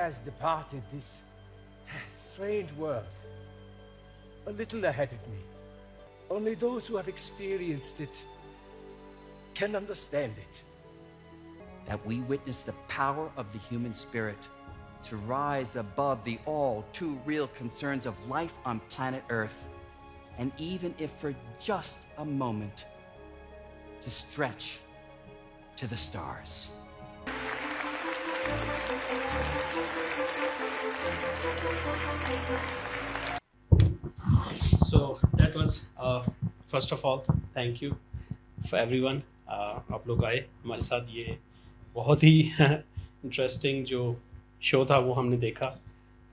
has departed this strange world a little ahead of me. Only those who have experienced it can understand it. That we witness the power of the human spirit to rise above the all too real concerns of life on planet Earth, and even if for just a moment, to stretch to the stars. So that was first of all thank you for everyone. आप लोग आए हमारे साथ, ये बहुत ही interesting जो show था वो हमने देखा,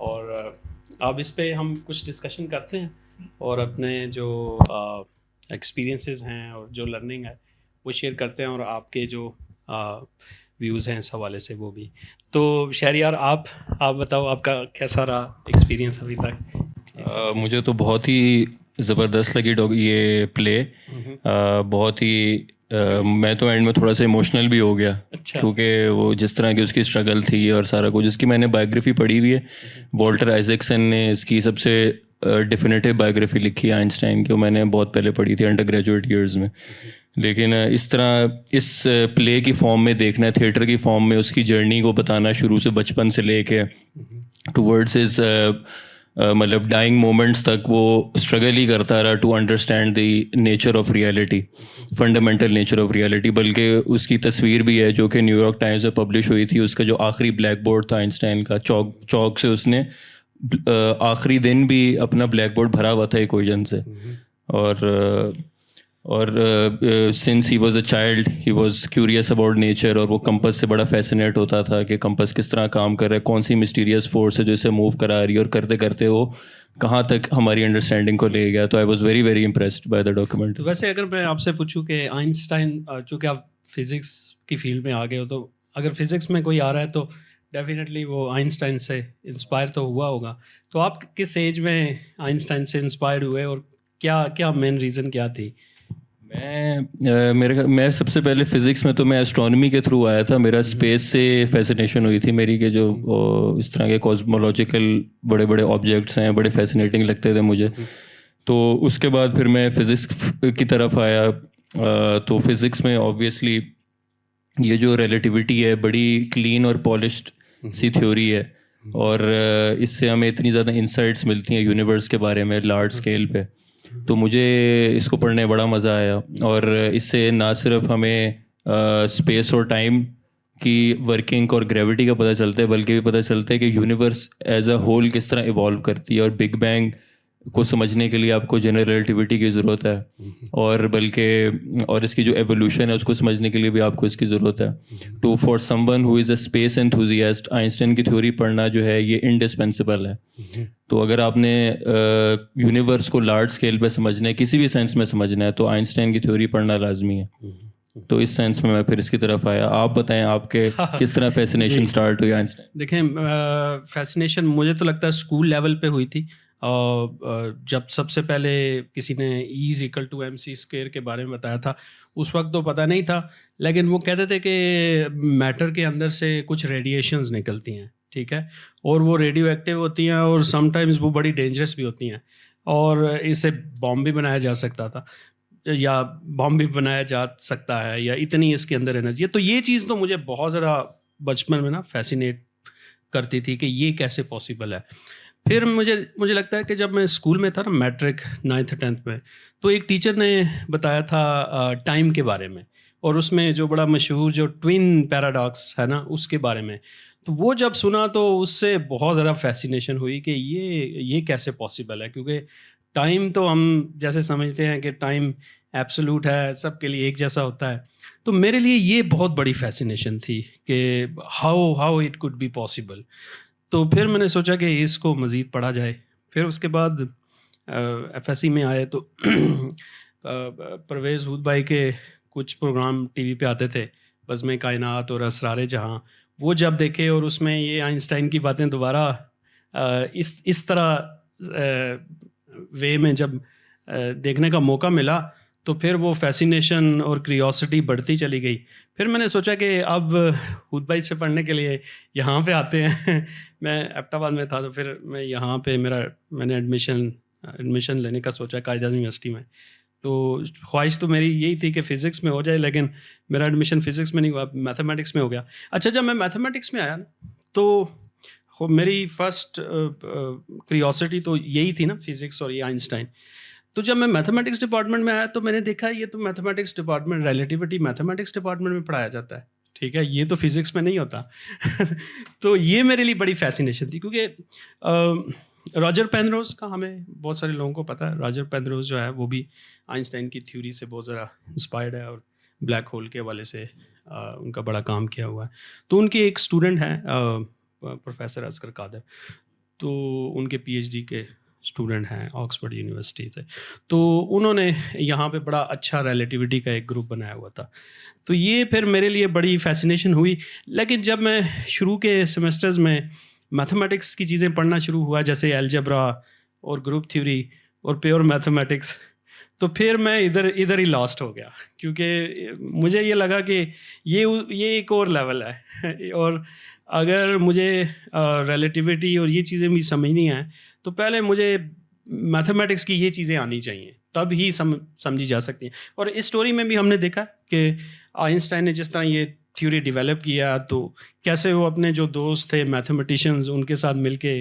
और अब इस पे हम कुछ डिस्कशन करते हैं और अपने जो एक्सपीरियंसेस हैं और जो लर्निंग है वो शेयर करते हैं, और आपके जो व्यूज़ हैं इस हवाले से वो भी। तो शहरियार आप बताओ आपका कैसा रहा एक्सपीरियंस अभी तक? मुझे तो बहुत ही ज़बरदस्त लगी ये प्ले, बहुत ही मैं तो एंड में थोड़ा सा इमोशनल भी हो गया। अच्छा। क्योंकि वो जिस तरह की उसकी स्ट्रगल थी और सारा कुछ, जिसकी मैंने बायोग्राफी पढ़ी हुई है, वॉल्टर आइजैक्सन ने इसकी सबसे डिफिनेटिव बायोग्राफी लिखी है आइंस्टाइन की, वो मैंने बहुत पहले पढ़ी थी अंडर ग्रेजुएट ईयर्स में। लेकिन इस तरह इस प्ले की फॉर्म में देखना, थिएटर की फॉर्म में उसकी जर्नी को बताना शुरू से बचपन से लेके टूवर्ड्स इज मतलब डाइंग मोमेंट्स तक वो स्ट्रगल ही करता रहा to understand the nature of reality, fundamental nature of reality. बल्कि उसकी तस्वीर भी है जो कि न्यूयॉर्क टाइम्स में पब्लिश हुई थी, उसका जो आखिरी ब्लैक बोर्ड था आइंस्टाइन का, चौक से उसने आखिरी दिन भी अपना ब्लैक बोर्ड भरा हुआ था इक्वेशन से। और since he was a child he was curious about nature, और वो कंपस से बड़ा फैसिनेट होता था कि कंपस किस तरह काम कर रहा है, कौन सी मिस्टीरियस फोर्स है जो इसे मूव करा रही है, और करते करते वो कहाँ तक हमारी अंडरस्टैंडिंग को ले गया। तो I was very very impressed by the document. तो वैसे अगर मैं आपसे पूछूं कि आइंस्टाइन, चूँकि आप फिज़िक्स की फील्ड में आ गए हो, तो अगर फिज़िक्स में कोई आ रहा है तो डेफिनेटली वो आइंस्टाइन से इंस्पायर तो हुआ होगा। तो आप किस एज में आइंस्टाइन से इंस्पायर्ड हुए, और क्या मेन रीज़न क्या थी? मैं सबसे पहले फ़िज़िक्स में तो मैं एस्ट्रोनॉमी के थ्रू आया था। मेरा स्पेस से फैसिनेशन हुई थी मेरी, कि जो इस तरह के कॉस्मोलॉजिकल बड़े बड़े ऑब्जेक्ट्स हैं, बड़े फैसिनेटिंग लगते थे मुझे। तो उसके बाद फिर मैं फ़िज़िक्स की तरफ आया। तो फिज़िक्स में ऑब्वियसली ये जो रिलेटिविटी है बड़ी क्लीन और पॉलिश्ड सी थ्योरी है, और इससे हमें इतनी ज़्यादा इंसाइट्स मिलती हैं यूनिवर्स के बारे में लार्ज स्केल पे। तो मुझे इसको पढ़ने में बड़ा मज़ा आया, और इससे ना सिर्फ हमें स्पेस और टाइम की वर्किंग और ग्रेविटी का पता चलता है, बल्कि भी पता चलता है कि यूनिवर्स एज अ होल किस तरह इवॉल्व करती है। और बिग बैंग को समझने के लिए आपको जनरल रिलेटिविटी की ज़रूरत है, और इसकी जो एवोल्यूशन है उसको समझने के लिए भी आपको इसकी ज़रूरत है। तो for someone who is a space enthusiast, Einstein की थ्योरी पढ़ना जो है ये इंडिस्पेंसिबल है। तो अगर आपने यूनिवर्स को लार्ज स्केल पे समझना है, किसी भी सेंस में समझना है, तो आइंस्टाइन की थ्योरी पढ़ना लाजमी है। तो इस सेंस में मैं फिर इसकी तरफ आया। आप बताएं आपके किस तरह फैसिनेशन स्टार्ट हुई आइंस्टाइन? देखें, फैसिनेशन मुझे तो लगता है स्कूल लेवल पे हुई थी। जब सबसे पहले किसी ने E=mc² के बारे में बताया था, उस वक्त तो पता नहीं था, लेकिन वो कहते थे कि मैटर के अंदर से कुछ रेडिएशंस निकलती हैं, ठीक है, और वो रेडियो एक्टिव होती हैं, और समटाइम्स वो बड़ी डेंजरस भी होती हैं, और इससे बॉम्ब भी बनाया जा सकता था, या बॉम्ब भी बनाया जा सकता है, या इतनी इसके अंदर एनर्जी है। तो ये चीज़ तो मुझे बहुत ज़्यादा बचपन में ना फैसिनेट करती थी कि ये कैसे पॉसिबल है। फिर मुझे लगता है कि जब मैं स्कूल में था ना, मैट्रिक 9th 10th में, तो एक टीचर ने बताया था टाइम के बारे में, और उसमें जो बड़ा मशहूर जो ट्विन पैराडॉक्स है ना, उसके बारे में। तो वो जब सुना तो उससे बहुत ज़्यादा फैसिनेशन हुई कि ये कैसे पॉसिबल है, क्योंकि टाइम तो हम जैसे समझते हैं कि टाइम एब्सोल्यूट है, सबके लिए एक जैसा होता है। तो मेरे लिए ये बहुत बड़ी फैसिनेशन थी कि how it could be possible. तो फिर मैंने सोचा कि इसको मज़ीद पढ़ा जाए। फिर उसके बाद FSC में आए तो परवेज़ हूद भाई के कुछ प्रोग्राम टीवी पे आते थे, बज़्म कायनात और असरार जहाँ, वो जब देखे और उसमें ये आइंस्टाइन की बातें दोबारा इस तरह वे में जब देखने का मौका मिला, तो फिर वो फैसिनेशन और क्यूरियोसिटी बढ़ती चली गई। फिर मैंने सोचा कि अब हुद भाई से पढ़ने के लिए यहाँ पे आते हैं मैं एबटाबाद में था, तो फिर मैं यहाँ पे मैंने एडमिशन लेने का सोचा कायदा यूनिवर्सिटी में। तो ख्वाहिश तो मेरी यही थी कि फ़िज़िक्स में हो जाए, लेकिन मेरा एडमिशन फ़िज़िक्स में नहीं हुआ, मैथमेटिक्स में हो गया। अच्छा, जब मैं मैथमेटिक्स में आया ना, तो मेरी फ़र्स्ट क्यूरियोसिटी तो यही थी ना, फ़िज़िक्स और ये आइंस्टाइन। तो जब मैं मैथमेटिक्स डिपार्टमेंट में आया तो मैंने देखा ये तो mathematics department, relativity mathematics department में पढ़ाया जाता है, ठीक है, ये तो फिज़िक्स में नहीं होता तो ये मेरे लिए बड़ी फैसिनेशन थी, क्योंकि रॉजर पेनरोज का हमें बहुत सारे लोगों को पता है। रॉजर पेनरोज जो है वो भी आइंस्टाइन की थ्योरी से बहुत ज़रा इंस्पायर्ड है और ब्लैक होल के हवाले से उनका बड़ा काम किया हुआ है। तो उनके एक स्टूडेंट हैं प्रोफेसर असगर कादर, तो उनके पीएचडी के स्टूडेंट हैं ऑक्सफोर्ड यूनिवर्सिटी से। तो उन्होंने यहाँ पे बड़ा अच्छा रिलेटिविटी का एक ग्रुप बनाया हुआ था। तो ये फिर मेरे लिए बड़ी फैसिनेशन हुई। लेकिन जब मैं शुरू के सेमेस्टर्स में मैथमेटिक्स की चीज़ें पढ़ना शुरू हुआ, जैसे अलजेब्रा और ग्रुप थ्योरी और प्योर मैथमेटिक्स, तो फिर मैं इधर ही लॉस्ट हो गया, क्योंकि मुझे ये लगा कि ये एक और लेवल है और अगर मुझे रिलेटिविटी और ये चीज़ें भी समझनी है तो पहले मुझे मैथमेटिक्स की ये चीज़ें आनी चाहिए, तब ही समझी जा सकती हैं। और इस स्टोरी में भी हमने देखा कि आइंस्टाइन ने जिस तरह ये थ्योरी डेवलप किया, तो कैसे वो अपने जो दोस्त थे मैथमेटिशियंस उनके साथ मिलके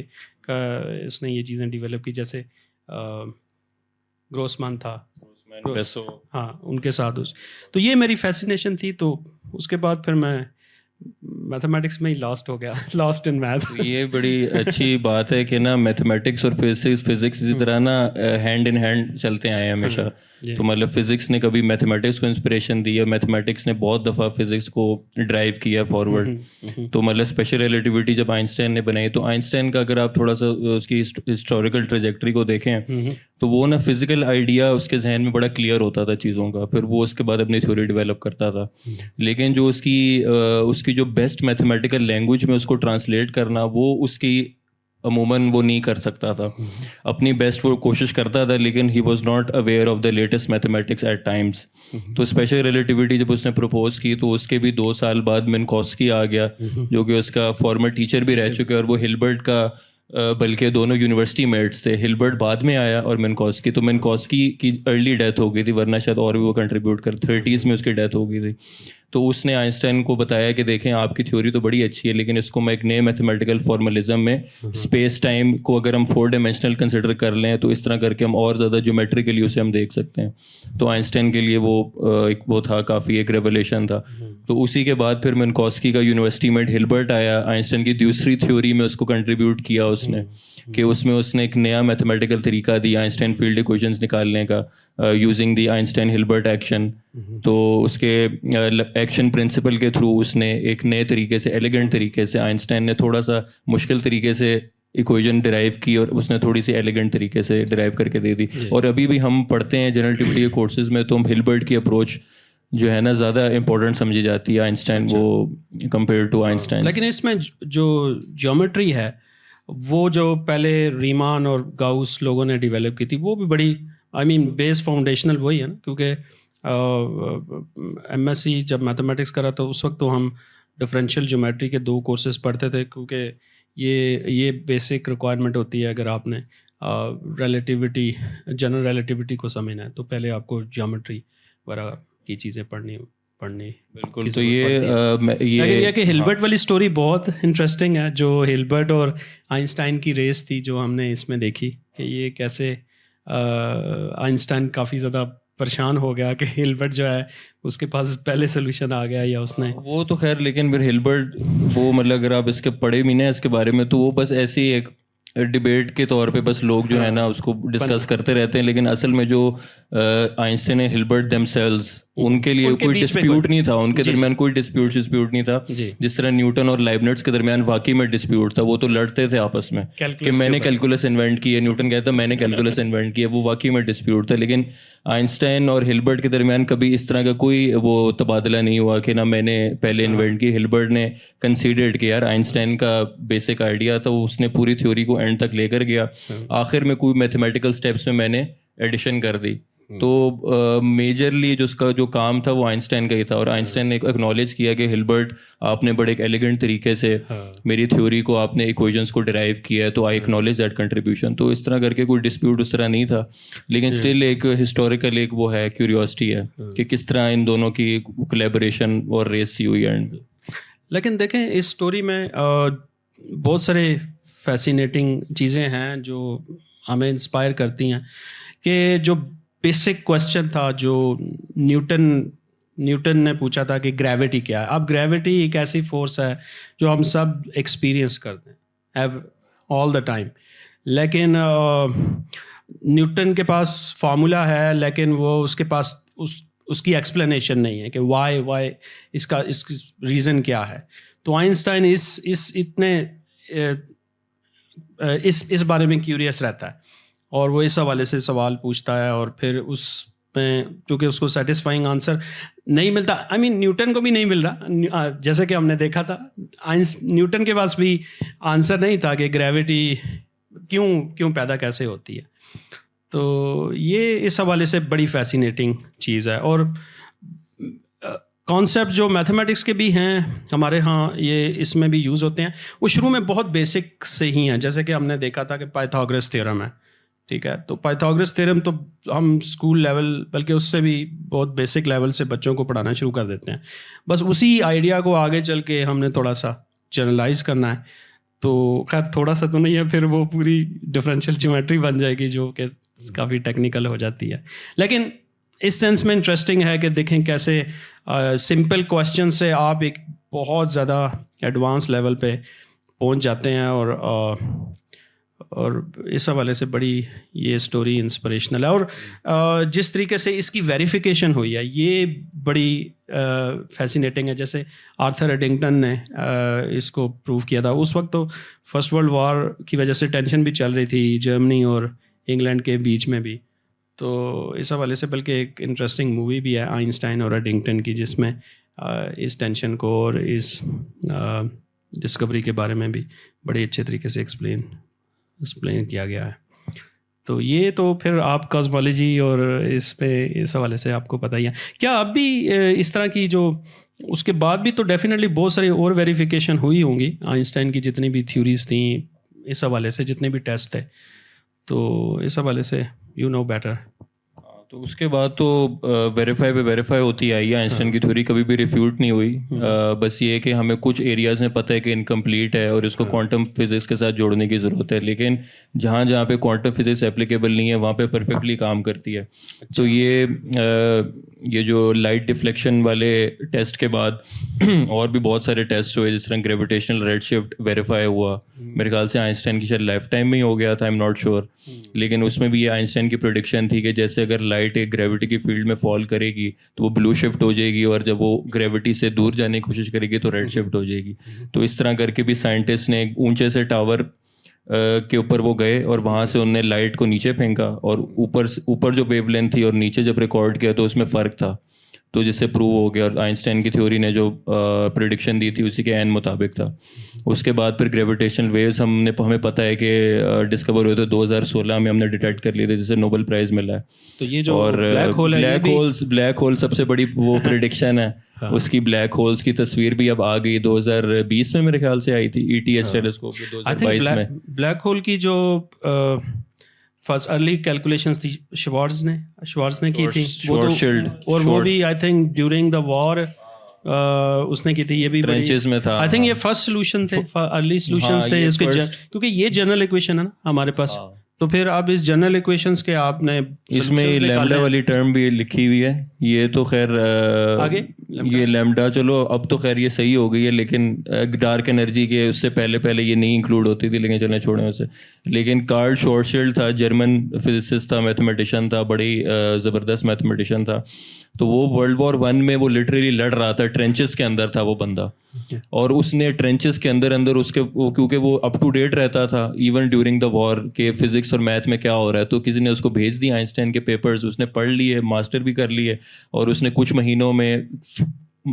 उसने ये चीज़ें डेवलप की, जैसे ग्रोसमान था, हाँ, उनके साथ तो ये मेरी फैसिनेशन थी। तो उसके बाद फिर मैं मैथमेटिक्स में ही लॉस्ट हो गया, लॉस्ट इन मैथ। ये बड़ी अच्छी बात है कि ना मैथमेटिक्स और फिजिक्स इसी तरह ना हैंड इन हैंड चलते आए हैं हमेशा। तो मतलब फिजिक्स ने कभी मैथमेटिक्स को इंस्पिरेशन दी है, मैथमेटिक्स ने बहुत दफ़ा फिजिक्स को ड्राइव किया फॉरवर्ड। तो मतलब स्पेशल रिलेटिविटी जब आइंस्टाइन ने बनाई, तो आइंस्टाइन का अगर आप थोड़ा सा उसकी हिस्टोरिकल ट्रेजेक्टरी को देखें तो वो ना फिजिकल आइडिया उसके जहन में बड़ा क्लियर होता था चीज़ों का, फिर वो उसके बाद अपनी थ्योरी डेवलप करता था। लेकिन जो उसकी जो बेस्ट मैथमेटिकल लैंग्वेज में उसको ट्रांसलेट करना, वो उसकी अमूमन वो नहीं कर सकता था। अपनी बेस्ट वो कोशिश करता था, लेकिन he was not aware of the latest mathematics eight times. तो स्पेशल रिलेटिविटी जब उसने प्रपोज की तो उसके भी 2 साल बाद मिन्कोस्की आ गया, जो कि उसका फॉर्मर टीचर भी रह चुके, और वो हिल्बर्ट का बल्कि दोनों यूनिवर्सिटी मेट्स थे। हिल्बर्ट बाद में आया और मिन्कोस्की, तो मिन्कोस्की की अर्ली डेथ हो गई थी, वरना शायद और भी वो कंट्रीब्यूट कर 30s में उसकी डेथ हो गई थी। तो उसने आइंस्टाइन को बताया कि देखें आपकी थ्योरी तो बड़ी अच्छी है, लेकिन इसको मैं एक नए मैथमेटिकल फॉर्मलिज्म में स्पेस टाइम को अगर हम 4 डायमेंशनल कंसिडर कर लें तो इस तरह करके हम और ज़्यादा ज्योमेट्रिकली उसे हम देख सकते हैं। तो आइंस्टाइन के लिए वो था काफ़ी एक रेवलेशन था। तो उसी के बाद फिर मिन्कोस्की का यूनिवर्सिटी मेट हिल्बर्ट आया, आइंस्टाइन की दूसरी थ्योरी में उसको कंट्रीब्यूट किया उसने, कि उसने एक नया मैथमेटिकल तरीका दिया आइंस्टाइन फील्ड इक्वेशंस निकालने का, using the Einstein Hilbert action. तो उसके एक्शन प्रिंसिपल के थ्रू उसने एक नए तरीके से, एलिगेंट तरीके से, आइंस्टाइन ने थोड़ा सा मुश्किल तरीके से इक्वेशन डिराइव की और उसने थोड़ी सी एलिगेंट तरीके से डिराइव करके दे दी। और अभी भी हम पढ़ते हैं जनरल रिलेटिविटी के कोर्सेज में, तो हम हिल्बर्ट की अप्रोच जो है ना ज़्यादा इंपॉर्टेंट समझी जाती है आइंस्टाइन वो कंपेयर टू आइंस्टाइन। लेकिन इसमें जो ज्योमेट्री है वो जो पहले रीमान और गाउस लोगों ने डेवलप की थी, वो भी बड़ी बेस फाउंडेशनल वही है ना, क्योंकि एमएससी जब मैथमेटिक्स करा तो उस वक्त तो हम डिफरेंशियल ज्योमेट्री के 2 कोर्सेज पढ़ते थे, क्योंकि ये बेसिक रिक्वायरमेंट होती है अगर आपने रिलेटिविटी, जनरल रिलेटिविटी को समझना है, तो पहले आपको ज्योमेट्री वगैरह की चीज़ें पढ़नी। बिल्कुल। तो ये कि हिल्बर्ट वाली स्टोरी बहुत इंटरेस्टिंग है, जो हिल्बर्ट और आइंस्टाइन की रेस थी जो हमने इसमें देखी, कि ये कैसे आइंस्टाइन काफ़ी ज़्यादा परेशान हो गया कि हिल्बर्ट जो है उसके पास पहले सोल्यूशन आ गया या उसने वो तो खैर, लेकिन फिर हिल्बर्ट वो मतलब अगर आप इसके पढ़े भी नहीं इसके बारे में, तो वो बस ऐसी एक डिबेट के तौर पे बस लोग जो है ना उसको डिस्कस करते रहते हैं, लेकिन असल में जो आइंस्टाइन एंड हिल्बर्ट देमसेल्व्स, उनके लिए कोई डिस्प्यूट नहीं था, उनके दरमियान कोई डिस्प्यूट नहीं था। जिस तरह न्यूटन और लाइबनिट्ज के दरमियान वाकई में डिस्प्यूट था, वो तो लड़ते थे आपस में कि मैंने कैलकुलस इन्वेंट की है, न्यूटन कहता मैंने कैलकुलस इन्वेंट किया, वो वाकई में डिस्प्यूट था। लेकिन आइंस्टाइन और हिल्बर्ट के दरमियान कभी इस तरह का कोई वो तबादला नहीं हुआ कि ना मैंने पहले इन्वेंट की। हिल्बर्ट ने कंसीडर्ड कि यार आइंस्टाइन का बेसिक आइडिया था, वो उसने पूरी थ्योरी को एंड तक लेकर गया, आखिर में कोई मैथमेटिकल स्टेप्स में मैंने एडिशन कर दी, तो मेजरली जो उसका जो काम था वो आइंस्टाइन का ही था, और आइंस्टाइन ने एक्नॉलेज किया कि हिल्बर्ट आपने बड़े एक एलिगेंट तरीके से मेरी थ्योरी को आपने इक्वेशंस को डिराइव किया है, तो आई एक्नॉलेज दैट कंट्रीब्यूशन। तो इस तरह करके कोई डिस्प्यूट उस तरह नहीं था, लेकिन स्टिल एक हिस्टोरिकल एक वो है क्यूरियोसिटी है कि किस तरह इन दोनों की कोलैबोरेशन और रेस सी हुई एंड। लेकिन देखें इस स्टोरी में बहुत सारे फैसिनेटिंग चीज़ें हैं जो हमें इंस्पायर करती हैं कि जो बेसिक क्वेश्चन था जो न्यूटन ने पूछा था कि ग्रेविटी क्या है। अब ग्रेविटी एक ऐसी फोर्स है जो हम सब एक्सपीरियंस करते हैं हैव ऑल द टाइम, लेकिन न्यूटन के पास फार्मूला है, लेकिन वो उसके पास उसकी एक्सप्लेनेशन नहीं है कि वाई इसका रीज़न क्या है। तो आइंस्टाइन इस बारे में क्यूरियस रहता है और वो इस हवाले से सवाल पूछता है, और फिर उसमें क्योंकि उसको सेटिस्फाइंग आंसर नहीं मिलता, न्यूटन को भी नहीं मिल रहा, जैसे कि हमने देखा था न्यूटन के पास भी आंसर नहीं था कि ग्रेविटी क्यों पैदा कैसे होती है। तो ये इस हवाले से बड़ी फैसिनेटिंग चीज़ है। और कॉन्सेप्ट जो मैथमेटिक्स के भी हैं हमारे यहाँ, ये इसमें भी यूज़ होते हैं, वो शुरू में बहुत बेसिक से ही हैं। जैसे कि हमने देखा था कि पाइथागोरस थ्योरम है, ठीक है, तो पाइथागोरस थ्योरम तो हम स्कूल लेवल बल्कि उससे भी बहुत बेसिक लेवल से बच्चों को पढ़ाना शुरू कर देते हैं। बस उसी आइडिया को आगे चल के हमने थोड़ा सा जनरलाइज करना है, तो खैर थोड़ा सा तो नहीं है, फिर वो पूरी डिफरेंशियल ज्योमेट्री बन जाएगी जो कि काफ़ी टेक्निकल हो जाती है। लेकिन इस सेंस में इंटरेस्टिंग है कि देखें कैसे सिंपल क्वेश्चन से आप एक बहुत ज़्यादा एडवांस लेवल पे पहुंच जाते हैं, और इस हवाले से बड़ी ये स्टोरी इंस्पिरेशनल है। और जिस तरीके से इसकी वेरिफिकेशन हुई है ये बड़ी फैसिनेटिंग है। जैसे आर्थर एडिंगटन ने इसको प्रूव किया था। उस वक्त तो फर्स्ट वर्ल्ड वॉर की वजह से टेंशन भी चल रही थी जर्मनी और इंग्लैंड के बीच में भी, तो इस हवाले से बल्कि एक इंटरेस्टिंग मूवी भी है आइंस्टाइन और एडिंगटन की, जिसमें इस टेंशन को और इस डिस्कवरी के बारे में भी बड़े अच्छे तरीके से एक्सप्लेन किया गया है। तो ये तो फिर आप कॉस्मोलॉजी और इस हवाले से आपको पता ही है। क्या अब भी इस तरह की जो उसके बाद भी तो डेफिनेटली बहुत सारी और वेरिफिकेशन हुई होंगी आइंस्टाइन की, जितनी भी थ्योरीज थी इस हवाले से, जितने भी टेस्ट थे, तो इस हवाले से यू नो बेटर। तो उसके बाद तो वेरीफाई होती आई है। आइंस्टाइन की थ्योरी कभी भी रिफ्यूट नहीं हुई। बस ये है कि हमें कुछ एरियाज़ में पता है कि इनकम्प्लीट है और इसको क्वांटम फिजिक्स के साथ जोड़ने की ज़रूरत है, लेकिन जहाँ पे क्वांटम फिजिक्स एप्लीकेबल नहीं है वहाँ पे परफेक्टली काम करती है। तो ये जो लाइट डिफ्लेक्शन वाले टेस्ट के बाद और भी बहुत सारे टेस्ट हुए, जिस तरह ग्रेविटेशनल रेडशिफ्ट वेरीफाई हुआ, मेरे ख्याल से आइंस्टाइन की शायद लाइफ टाइम में ही हो गया था, आई एम नॉट श्योर, लेकिन उसमें भी ये आइंस्टाइन की प्रेडिक्शन थी कि जैसे अगर लाइट एक ग्रेविटी की फील्ड में फॉल करेगी तो वो ब्लू शिफ्ट हो जाएगी, और जब वो ग्रेविटी से दूर जाने की कोशिश करेगी तो रेड शिफ्ट हो जाएगी। तो इस तरह करके भी साइंटिस्ट ने एक ऊंचे से टावर के ऊपर वो गए और वहाँ से उन्होंने लाइट को नीचे फेंका, और ऊपर जो वेवलेंथ थी और नीचे जब रिकॉर्ड किया तो उसमें फ़र्क था, तो जिससे प्रूव हो गया। और आइंस्टाइन की थ्योरी ने जो प्रेडिक्शन दी थी उसी के एन मुताबिक था। उसके बाद फिर ग्रेविटेशनल वेव्स हमें पता है कि डिस्कवर हुए थे 2016 में, हमने डिटेक्ट कर लिए थे, जिससे नोबेल प्राइज़ मिला है। तो ये जो और ब्लैक होल सबसे बड़ी वो प्रेडिक्शन है। हाँ। उसकी ब्लैक होल्स की तस्वीर भी अब आ गई, 2020 में मेरे ख्याल से आई थी ETH टेलीस्कोप में, 2022 में। ब्लैक होल की जो फर्स्ट अर्ली कैलकुलेशंस थी श्वार्ट्ज ने की थी, और वो भी I think during the war उसने की थी। ये भी ट्रेंचेस में था। आई थिंक ये फर्स्ट सोल्यूशन थे, अर्ली सॉल्यूशंस थे इसके, क्योंकि ये जनरल इक्वेशन है ना हमारे पास। तो फिर अब इस जनरल इक्वेशंस के आपने इसमें लैम्डा वाली टर्म भी लिखी हुई है। ये तो खैर आगे ये लैम्डा, चलो अब तो खैर ये सही हो गई है, लेकिन डार्क एनर्जी के उससे पहले ये नहीं इंक्लूड होती थी, लेकिन चलें छोड़ें उसे। लेकिन कार्ल शॉर्टशील्ड था, जर्मन फिजिसिस्ट था, मैथमेटिशियन था, बड़ी ज़बरदस्त मैथमेटिशियन था। तो वो World War I में वो लिटरली लड़ रहा था, ट्रेंचेस के अंदर था वो बंदा, और उसने ट्रेंचेस के अंदर उसके क्योंकि वो अप टू डेट रहता था इवन ड्यूरिंग द वॉर के फिजिक्स और मैथ में क्या हो रहा है, तो किसी ने उसको भेज दिया आइंस्टाइन के पेपर्स, उसने पढ़ लिए, मास्टर भी कर लिए, और उसने कुछ महीनों में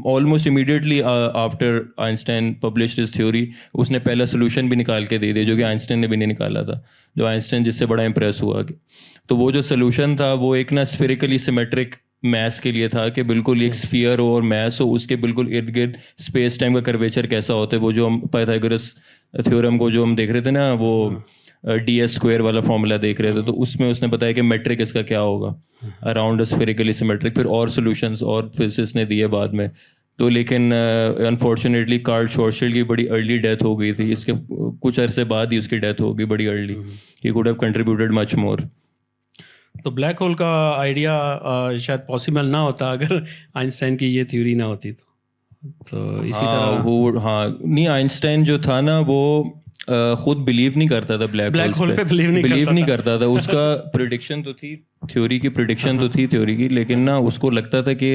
almost immediately after Einstein published his theory उसने पहला सोल्यूशन भी निकाल के दे दिया, जो कि आइंस्टाइन ने भी नहीं निकाला था, जो आइंस्टाइन जिससे बड़ा इंप्रेस हुआ। तो वो जो सोल्यूशन था वो एक ना स्फेरिकली सिमेट्रिक मैस के लिए था कि बिल्कुल एक स्फीयर हो और मैस हो, उसके बिल्कुल इर्द गिर्द स्पेस टाइम का कर्वेचर कैसा होता है, वो जो हम पाइथागोरस थ्योरम को जो हम देख रहे थे ना, वो ds² वाला फॉर्मूला देख रहे थे, तो उसमें उसने बताया कि मेट्रिक इसका क्या होगा अराउंड अ स्फेरिकली सिमेट्रिक। फिर और सॉल्यूशंस और फिजिसिस्ट ने दिए बाद में, तो लेकिन अनफॉर्चुनेटली कार्ल शॉर्टशील्ड की बड़ी अर्ली डेथ हो गई थी, इसके कुछ अरसे बाद ही उसकी डेथ हो गई बड़ी early. He could have contributed much more. तो ब्लैक होल का आइडिया शायद पॉसिबल ना होता अगर आइंस्टाइन की ये थ्योरी ना होती तो इसी तरह नहीं, आइंस्टाइन जो था ना वो खुद बिलीव नहीं करता था ब्लैक होल पे, बिलीव नहीं करता था। उसका प्रिडिक्शन तो थी, थ्योरी की प्रिडिक्शन तो थी थ्योरी की, लेकिन ना उसको लगता था कि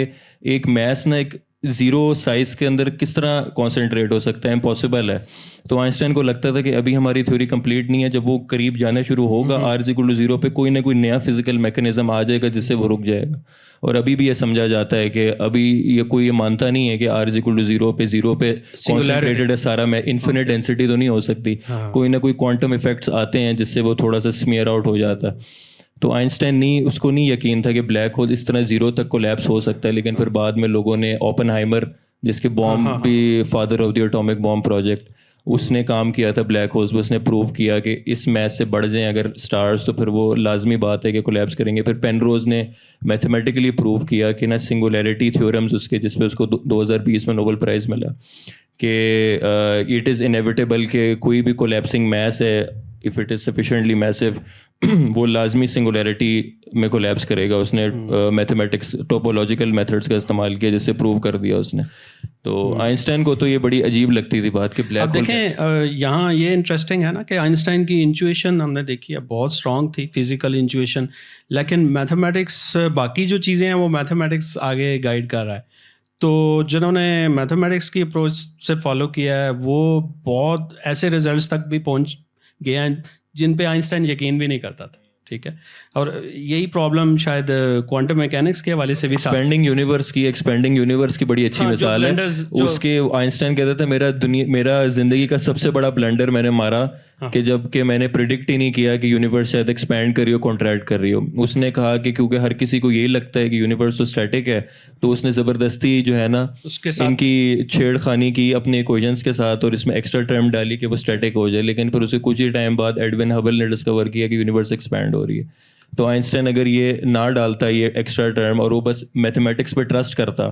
एक मैस ना एक जीरो साइज के अंदर किस तरह कॉन्सेंट्रेट हो सकता है, इम्पॉसिबल है। तो आइंस्टाइन को लगता था कि अभी हमारी थ्योरी कंप्लीट नहीं है, जब वो करीब जाना शुरू होगा r=0 पे कोई ना कोई नया फिजिकल मैकेनिज्म आ जाएगा जिससे वो रुक जाएगा। और अभी भी ये समझा जाता है कि अभी ये कोई ये मानता नहीं है कि r=0 पे 0 पे कॉन्सेंट्रेटेड है सारा, में इन्फिनिट डेंसिटी तो नहीं हो सकती, कोई ना कोई क्वांटम इफेक्ट्स आते हैं जिससे वो थोड़ा सा स्मीयर आउट हो जाता है। तो आइंस्टाइन उसको नहीं यकीन था कि ब्लैक होल इस तरह 0 तक कोलैप्स हो सकता है। लेकिन फिर बाद में लोगों ने ओपेनहाइमर, जिसके बॉम्ब भी father of the atomic bomb project, उसने काम किया था ब्लैक होल्स पे। उसने प्रूव किया कि इस मैस से बढ़ जाएं अगर स्टार्स तो फिर वो लाजमी बात है कि कोलैप्स करेंगे। फिर पेनरोज ने मैथमेटिकली प्रूव किया कि ना सिंगुलैरिटी थ्योरम्स उसके, जिस पे उसको 2020 में नोबेल प्राइज़ मिला, कि इट इज़ इनएविटेबल कि कोई भी कोलैप्सिंग मैस है, if it is sufficiently massive, वो लाजमी सिंगुलैरिटी में कोलैप्स करेगा। उसने मैथमेटिक्स टोपोलॉजिकल मेथड्स का इस्तेमाल किया जिससे प्रूव कर दिया उसने। तो आइंस्टाइन को तो ये बड़ी अजीब लगती थी बात कि ब्लैक होल। देखें यहाँ ये इंटरेस्टिंग है ना कि आइंस्टाइन की इंट्यूशन हमने देखी है बहुत स्ट्रॉन्ग थी, फिजिकल इंट्यूशन, लेकिन मैथमेटिक्स, बाकी जो चीज़ें हैं वो मैथमेटिक्स आगे गाइड कर रहा है। तो जिन्होंने मैथमेटिक्स की अप्रोच से फॉलो किया है वो बहुत ऐसे रिजल्ट्स तक भी पहुँच गए हैं जिन पे आइंस्टाइन यकीन भी नहीं करता था। ठीक है, और यही प्रॉब्लम शायद क्वांटम मैकेनिक्स के हवाले से भी था। एक्सपेंडिंग यूनिवर्स की बड़ी अच्छी मिसाल है। उसके आइंस्टाइन कहता था मेरा जिंदगी का सबसे बड़ा ब्लंडर मैंने मारा कि जबकि मैंने प्रिडिक्ट ही नहीं किया कि यूनिवर्स शायद एक्सपैंड कर रही हो, कॉन्ट्रैक्ट कर रही हो। उसने कहा कि क्योंकि हर किसी को यही लगता है कि यूनिवर्स तो स्टैटिक है, तो उसने ज़बरदस्ती जो है ना उसके साथ इनकी छेड़खानी की अपने इक्वेशंस के साथ, और इसमें एक्स्ट्रा टर्म डाली कि वो स्टैटिक हो जाए। लेकिन फिर उसे कुछ ही टाइम बाद एडविन हबल ने डिस्कवर किया कि यूनिवर्स एक्सपैंड हो रही है। तो आइंस्टाइन अगर ये ना डालता ये एक्स्ट्रा टर्म और वो बस मैथमेटिक्स पे ट्रस्ट करता,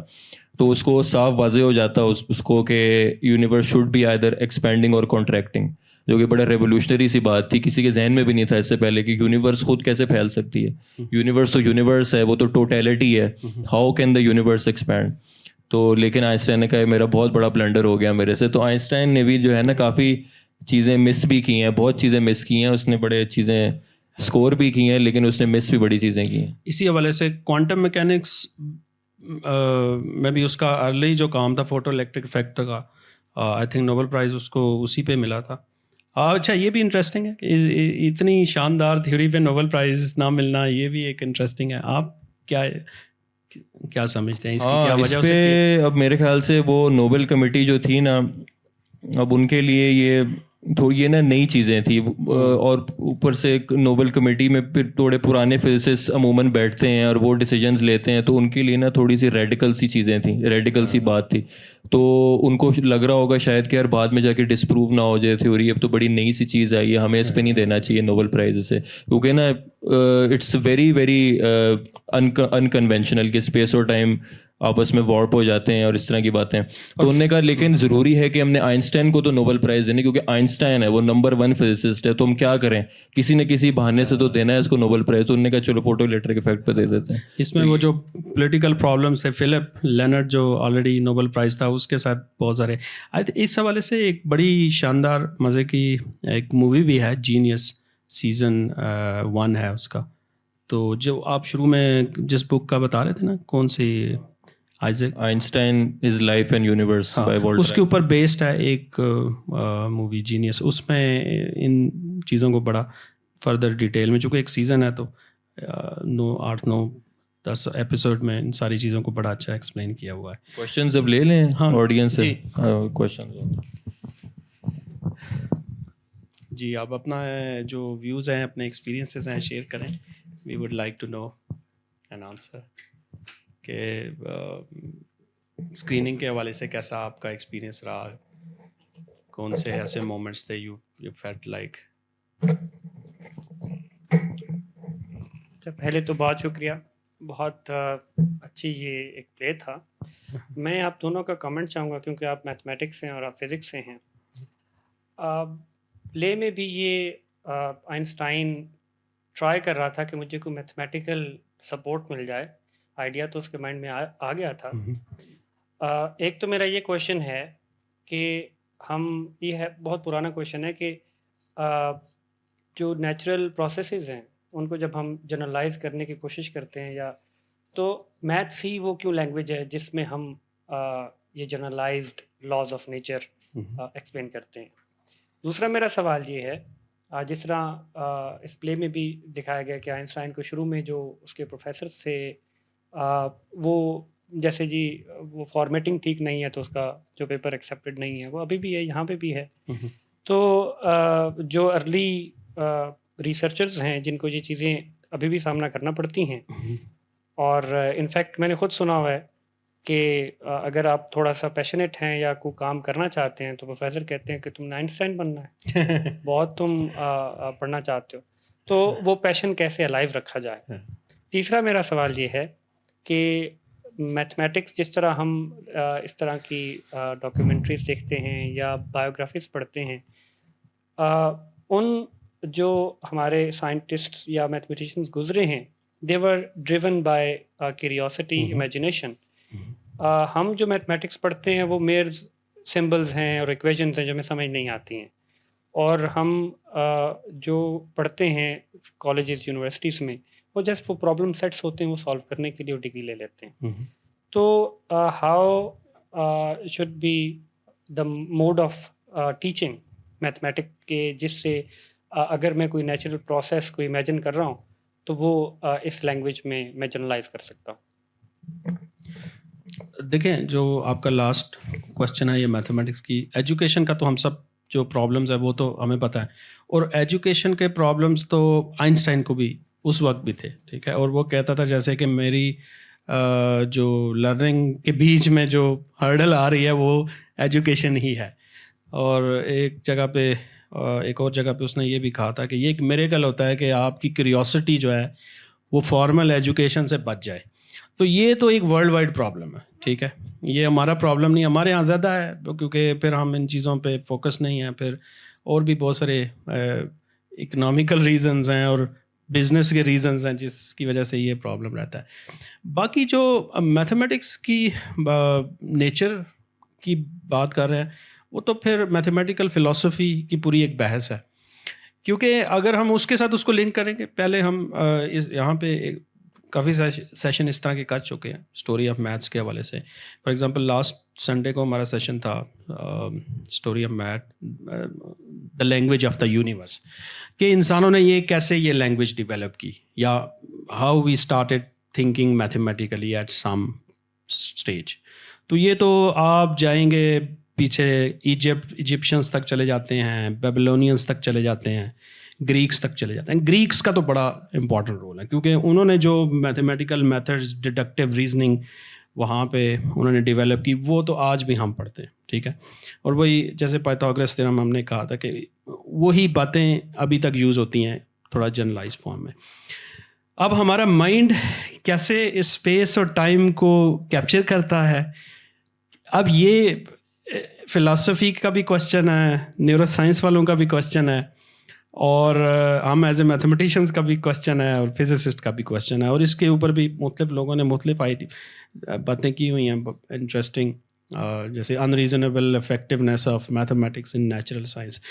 तो उसको साफ वाजे हो जाता उसको कि universe should be either expanding और कॉन्ट्रैक्टिंग, जो कि बड़ा रेवोल्यूशनरी सी बात थी। किसी के जहन में भी नहीं था इससे पहले कि यूनिवर्स खुद कैसे फैल सकती है। यूनिवर्स तो यूनिवर्स है, वो तो टोटलिटी है, how can the universe expand. तो लेकिन आइंस्टाइन ने कहा मेरा बहुत बड़ा ब्लंडर हो गया मेरे से। तो आइंस्टाइन ने भी जो है ना काफ़ी चीज़ें मिस भी की हैं, बहुत चीज़ें मिस की हैं उसने, बड़े चीज़ें स्कोर भी की हैं, लेकिन उसने मिस भी बड़ी चीज़ें की हैं। इसी हवाले से क्वांटम मैकेनिक्स में भी उसका अर्ली जो काम था फोटो इलेक्ट्रिक इफेक्ट का, आई थिंक नोबेल प्राइज़ उसको उसी पे मिला था। अच्छा, ये भी इंटरेस्टिंग है कि इतनी शानदार थ्योरी पे नोबेल प्राइज़ ना मिलना, ये भी एक इंटरेस्टिंग है। आप क्या समझते हैं इसकी क्या वजह हो सकती है? अब मेरे ख्याल से वो नोबेल कमेटी जो थी ना, अब उनके लिए ये थोड़ी ये ना नई चीज़ें थी, और ऊपर से एक नोबेल कमेटी में फिर थोड़े पुराने फिजिसिस्ट अमूमन बैठते हैं और वो डिसीजंस लेते हैं, तो उनके लिए ना थोड़ी सी रेडिकल सी चीज़ें थी, रेडिकल सी बात थी। तो उनको लग रहा होगा शायद कि यार बाद में जाके डिसप्रूव ना हो जाए थ्योरी, अब तो बड़ी नई सी चीज़ आई है, हमें इस पे नहीं देना चाहिए नोबेल प्राइज़ से, क्योंकि ना इट्स वेरी वेरी अनकन्वेंशनल कि स्पेस और टाइम आपस में वॉर्प हो जाते हैं और इस तरह की बातें। तो उन्होंने कहा लेकिन ज़रूरी है कि हमने आइंस्टाइन को तो नोबेल प्राइज़ देने, क्योंकि आइंस्टाइन है वो नंबर 1 फिजिसिस्ट है, तो हम क्या करें, किसी न किसी बहाने से तो देना है इसको नोबेल प्राइज़। तो उन्होंने कहा चलो फोटो इलेक्ट्रिक इफेक्ट पे दे देते हैं। इसमें वो जो पॉलिटिकल प्रॉब्लम्स है, फिलिप लेनर्ड जो ऑलरेडी नोबेल प्राइज़ था उसके साथ बहुत सारे, इस हवाले से एक बड़ी शानदार मज़े की एक मूवी भी है, जीनियस, सीज़न 1 है उसका। तो जो आप शुरू में जिस बुक का बता रहे थे ना, कौन सी, Einstein his life and universe by Walter, उसके ऊपर बेस्ड है एक मूवी जीनियस। उसमें इन चीज़ों को बड़ा फर्दर डिटेल में, चूँकि एक सीज़न है तो 8, 9, 10 एपिसोड में इन सारी चीज़ों को बड़ा अच्छा एक्सप्लेन किया हुआ है। क्वेश्चंस अब ले लें ऑडियंस से। क्वेश्चंस जी, आप अपना जो व्यूज़ हैं, अपने एक्सपीरियंसेस हैं शेयर करें। We would like to know an answer कि स्क्रीनिंग के हवाले से कैसा आपका एक्सपीरियंस रहा, कौन से ऐसे मोमेंट्स थे यू फेल्ट लाइक। पहले तो बहुत शुक्रिया, बहुत अच्छी ये एक प्ले था। मैं आप दोनों का कमेंट चाहूँगा क्योंकि आप मैथमेटिक्स से हैं और आप फिज़िक्स से हैं। प्ले में भी ये आइंस्टाइन ट्राई कर रहा था कि मुझे कोई मैथमेटिकल सपोर्ट मिल जाए। आइडिया तो उसके माइंड में आ गया था। एक तो मेरा ये क्वेश्चन है कि ये है बहुत पुराना क्वेश्चन है कि जो नेचुरल प्रोसेसेस हैं उनको जब हम जनरलाइज करने की कोशिश करते हैं या तो मैथ्स ही वो क्यों लैंग्वेज है जिसमें हम ये generalised laws of nature explain करते हैं। दूसरा मेरा सवाल ये है, जिस तरह इस प्ले में भी दिखाया गया कि आइंस्टाइन को शुरू में जो उसके प्रोफेसर थे वो जैसे जी वो फॉर्मेटिंग ठीक नहीं है तो उसका जो पेपर एक्सेप्टेड नहीं है, वो अभी भी है, यहाँ पे भी है। तो जो अर्ली रिसर्चर्स हैं जिनको ये चीज़ें अभी भी सामना करना पड़ती हैं, और इनफैक्ट मैंने खुद सुना हुआ है कि अगर आप थोड़ा सा पैशनेट हैं या कोई काम करना चाहते हैं तो प्रोफेसर कहते हैं कि तुमने आइंस्टाइन बनना है, बहुत तुम पढ़ना चाहते हो, तो वो पैशन कैसे अलाइव रखा जाए। तीसरा मेरा सवाल ये है कि मैथमेटिक्स जिस तरह हम इस तरह की डॉक्यूमेंट्रीज देखते हैं या बायोग्राफीज पढ़ते हैं, उन जो हमारे साइंटिस्ट्स या मैथमेटिशियंस गुजरे हैं, they were driven by curiosity, imagination. हम जो मैथमेटिक्स पढ़ते हैं वो मेयर सिंबल्स हैं और इक्वेशंस हैं जो हमें समझ नहीं आती हैं, और हम जो पढ़ते हैं कॉलेजेस यूनिवर्सिटीज़ में वो जस्ट वो प्रॉब्लम सेट्स होते हैं, वो सॉल्व करने के लिए वो डिग्री ले लेते हैं। तो how should be the mode of teaching mathematics के जिससे अगर मैं कोई नेचुरल प्रोसेस को इमेजिन कर रहा हूँ तो वो इस लैंग्वेज में मैं जनरलाइज कर सकता हूँ। देखें, जो आपका लास्ट क्वेश्चन है ये मैथमेटिक्स की एजुकेशन का, तो हम सब जो प्रॉब्लम्स है वो तो हमें पता है, और एजुकेशन के प्रॉब्लम्स तो आइंस्टाइन को भी उस वक्त भी थे, ठीक है। और वो कहता था जैसे कि मेरी जो लर्निंग के बीच में जो हर्डल आ रही है वो एजुकेशन ही है। और एक और जगह पे उसने ये भी कहा था कि ये एक मिरेकल होता है कि आपकी क्यूरियोसिटी जो है वो फॉर्मल एजुकेशन से बच जाए। तो ये तो एक वर्ल्ड वाइड प्रॉब्लम है, ठीक है, ये हमारा प्रॉब्लम नहीं, हमारे यहाँ ज़्यादा है क्योंकि फिर हम इन चीज़ों पे फोकस नहीं है, फिर और भी बहुत सारे इकोनॉमिकल रीजंस हैं और बिजनेस के रीजंस हैं जिसकी वजह से ये प्रॉब्लम रहता है। बाकी जो मैथमेटिक्स की नेचर की बात कर रहे हैं वो तो फिर मैथमेटिकल फ़िलासफ़ी की पूरी एक बहस है, क्योंकि अगर हम उसके साथ उसको लिंक करेंगे, पहले हम यहाँ पे काफ़ी सेशन इस तरह के कर चुके हैं स्टोरी ऑफ मैथ्स के हवाले से। फॉर एग्जांपल लास्ट संडे को हमारा सेशन था story of math, the language of the universe, कि इंसानों ने ये कैसे ये लैंग्वेज डेवलप की, या how we started thinking mathematically at some stage. तो ये तो आप जाएंगे पीछे इजिप्शियंस तक चले जाते हैं, बेबीलोनियंस तक चले जाते हैं, ग्रीक्स तक चले जाते हैं। ग्रीक्स का तो बड़ा इंपॉर्टेंट रोल है क्योंकि उन्होंने जो मैथमेटिकल मेथड्स, डिडक्टिव रीजनिंग वहाँ पे उन्होंने डेवलप की, वो तो आज भी हम पढ़ते हैं, ठीक है। और वही जैसे पाइथागोरस थ्योरम हमने कहा था कि वही बातें अभी तक यूज़ होती हैं थोड़ा जनरलाइज फॉर्म में। अब हमारा माइंड कैसे इस स्पेस और टाइम को कैप्चर करता है, अब ये फ़िलासफ़ी का भी क्वेश्चन है, न्यूरो साइंस वालों का भी क्वेश्चन है, और हम एज ए मैथमेटिशियंस का भी क्वेश्चन है, और फिजिसिस्ट का भी क्वेश्चन है। और इसके ऊपर भी मुख्तलिफ लोगों ने मुख्तलिफ बातें की हुई हैं इंटरेस्टिंग, जैसे unreasonable effectiveness of mathematics in natural science.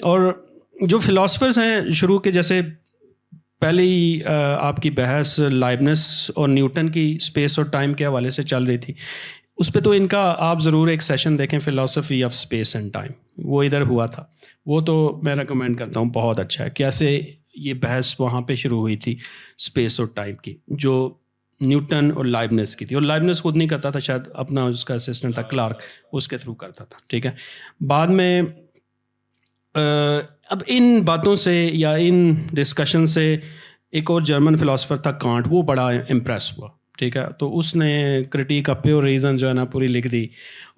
और जो फ़िलासफ़र्स हैं शुरू के, जैसे पहले ही आपकी बहस लाइबनिस और न्यूटन की स्पेस और टाइम के हवाले से चल रही थी, उस पे तो इनका आप ज़रूर एक सेशन देखें, philosophy of space and time, वो इधर हुआ था, वो तो मैं रिकमेंड करता हूँ, बहुत अच्छा है कैसे ये बहस वहाँ पे शुरू हुई थी स्पेस और टाइम की, जो न्यूटन और लाइबनिस की थी। और लाइबनिस खुद नहीं करता था, शायद अपना उसका असिस्टेंट था क्लार्क, उसके थ्रू करता था, ठीक है। बाद में अब इन बातों से या इन डिस्कशन से एक और जर्मन फिलोसफर था कांट, वो बड़ा इम्प्रेस हुआ, ठीक है। तो उसने क्रिटिक ऑफ प्योर रीज़न जो है ना पूरी लिख दी,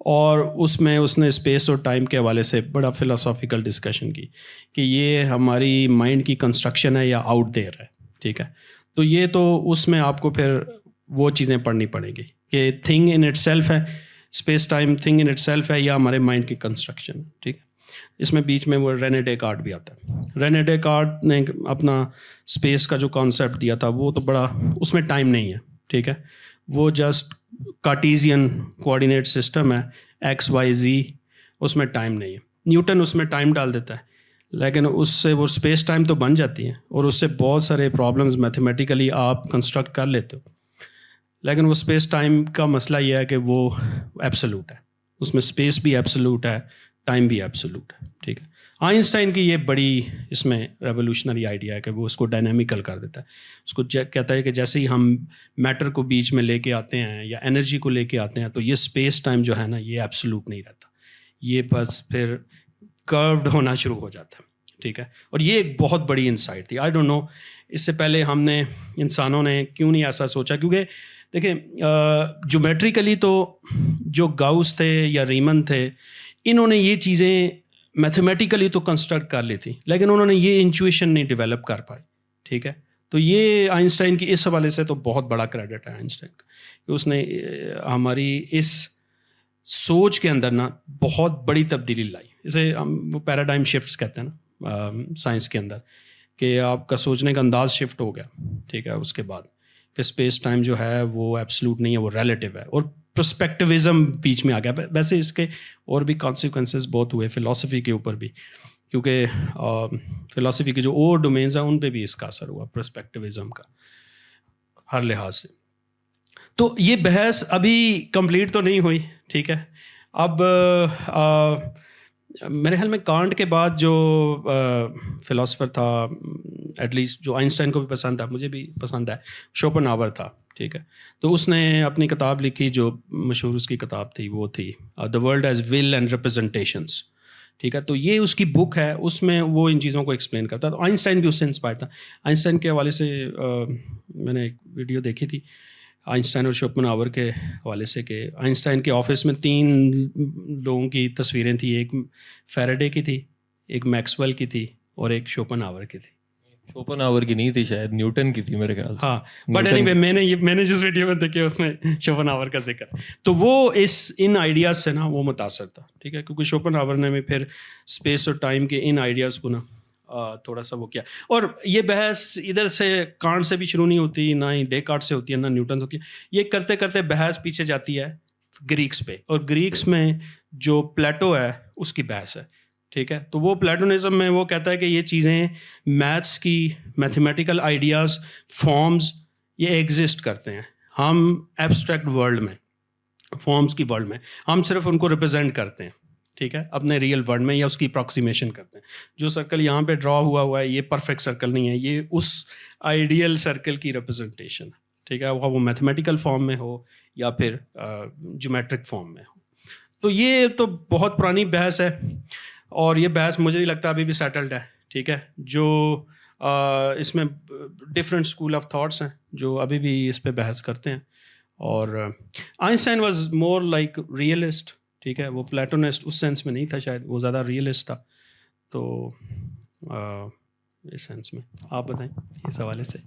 और उसमें उसने स्पेस और टाइम के हवाले से बड़ा फिलोसॉफिकल डिस्कशन की कि ये हमारी माइंड की कंस्ट्रक्शन है या आउट देयर है, ठीक है। तो ये तो उसमें आपको फिर वो चीज़ें पढ़नी पड़ेंगी कि थिंग इन इटसेल्फ है, space time thing in itself है या हमारे माइंड की कंस्ट्रक्शन है, ठीक है। इसमें बीच में वो रेने डेकार्ट भी आता है। रेने डेकार्ट ने अपना स्पेस का जो कॉन्सेप्ट दिया था वो तो बड़ा, उसमें टाइम नहीं है, ठीक है। वो जस्ट कार्टेशियन कोऑर्डिनेट सिस्टम है, एक्स वाई जी, उसमें टाइम नहीं है। न्यूटन उसमें टाइम डाल देता है, लेकिन उससे वो स्पेस टाइम तो बन जाती है और उससे बहुत सारे प्रॉब्लम्स मैथमेटिकली आप कंस्ट्रक्ट कर लेते हो, लेकिन वो स्पेस टाइम का मसला ये है कि वो एब्सोल्यूट है, उसमें स्पेस भी एब्सोल्यूट है, टाइम भी एब्सोल्यूट है, ठीक है। आइंस्टाइन की ये बड़ी इसमें रेवोल्यूशनरी आइडिया है कि वो उसको डायनामिकल कर देता है। उसको कहता है कि जैसे ही हम मैटर को बीच में लेके आते हैं या एनर्जी को लेके आते हैं तो ये स्पेस टाइम जो है ना ये एब्सोल्यूट नहीं रहता, ये बस फिर कर्व्ड होना शुरू हो जाता है, ठीक है। और ये एक बहुत बड़ी इंसाइट थी। आई डोंट नो इससे पहले हमने इंसानों ने क्यों नहीं ऐसा सोचा, क्योंकि देखिए ज्योमेट्रिकली तो जो गाउस थे या रीमन थे इन्होंने ये चीज़ें मैथमेटिकली तो कंस्ट्रक्ट कर ली थी, लेकिन उन्होंने ये इंट्यूशन नहीं डेवलप कर पाई, ठीक है। तो ये आइंस्टाइन की इस हवाले से तो बहुत बड़ा क्रेडिट है आइंस्टाइन का कि उसने हमारी इस सोच के अंदर ना बहुत बड़ी तब्दीली लाई। इसे हम वो पैराडाइम शिफ्ट्स कहते हैं ना साइंस के अंदर, कि आपका सोचने का अंदाज शिफ्ट हो गया, ठीक है। उसके बाद कि स्पेस टाइम जो है वो एब्सोल्यूट नहीं है, वो रिलेटिव है, और पर्सपेक्टिविज़म बीच में आ गया। वैसे इसके और भी कॉन्सिक्वेंसेस बहुत हुए फ़िलासफ़ी के ऊपर भी, क्योंकि फ़िलासफ़ी के जो और डोमेन्स हैं उन पे भी इसका असर हुआ पर्सपेक्टिविज़म का हर लिहाज से। तो ये बहस अभी कंप्लीट तो नहीं हुई, ठीक है। अब मेरे ख्याल में कांट के बाद जो फ़िलासफ़र था, एटलीस्ट जो आइंस्टाइन को भी पसंद था, मुझे भी पसंद है, शोपेनहावर था, ठीक है। तो उसने अपनी किताब लिखी, जो मशहूर उसकी किताब थी वो थी the world as will and representations, ठीक है। तो ये उसकी बुक है, उसमें वो इन चीज़ों को एक्सप्लेन करता है। तो आइंस्टाइन भी उससे इंस्पायर था। आइंस्टाइन के हवाले से मैंने एक वीडियो देखी थी आइंस्टाइन और शोपेनहावर के हवाले से, कि आइंस्टाइन के ऑफिस में 3 लोगों की तस्वीरें थी, एक फैराडे की थी, एक मैक्सवेल की थी और एक शोपेनहावर की थी। शोपेनहावर की नहीं थी, शायद न्यूटन की थी मेरे ख्याल से। हाँ, बट एनीवे मैंने जिस वीडियो में देखी उसमें शोपेनहावर का जिक्र, तो वो इन आइडियाज़ से ना वो मुतासर था, ठीक है। क्योंकि शोपेनहावर ने भी फिर स्पेस और टाइम के इन आइडियाज़ को ना थोड़ा सा वो किया। और ये बहस इधर से कांट से भी शुरू नहीं होती, ना ही डेकार्ट से होती है, ना न्यूटन से होती है। ये करते करते बहस पीछे जाती है ग्रीक्स पे, और ग्रीक्स में जो प्लेटो है उसकी बहस है, ठीक है। तो वो प्लेटोनिज्म में वो कहता है कि ये चीज़ें मैथ्स की मैथमेटिकल आइडियाज़ फॉर्म्स ये एग्जिस्ट करते हैं, हम एब्स्ट्रैक्ट वर्ल्ड में, फॉर्म्स की वर्ल्ड में हम सिर्फ उनको रिप्रेजेंट करते हैं, ठीक है, अपने रियल वर्ल्ड में, या उसकी अप्रॉक्सीमेशन करते हैं। जो सर्कल यहाँ पे ड्रॉ हुआ है ये परफेक्ट सर्कल नहीं है, ये उस आइडियल सर्कल की रिप्रेजेंटेशन है, ठीक है, वो मैथमेटिकल फॉर्म में हो या फिर ज्योमेट्रिक फॉर्म में हो। तो ये तो बहुत पुरानी बहस है, और ये बहस मुझे नहीं लगता अभी भी सेटल्ड है, ठीक है। जो इसमें डिफरेंट स्कूल ऑफ थॉट्स हैं जो अभी भी इस पे बहस करते हैं। और Einstein was more like realist, ठीक है, वो प्लेटोनिस्ट उस सेंस में नहीं था, शायद वो ज़्यादा रियलिस्ट था। तो इस सेंस में आप बताएं इस हवाले से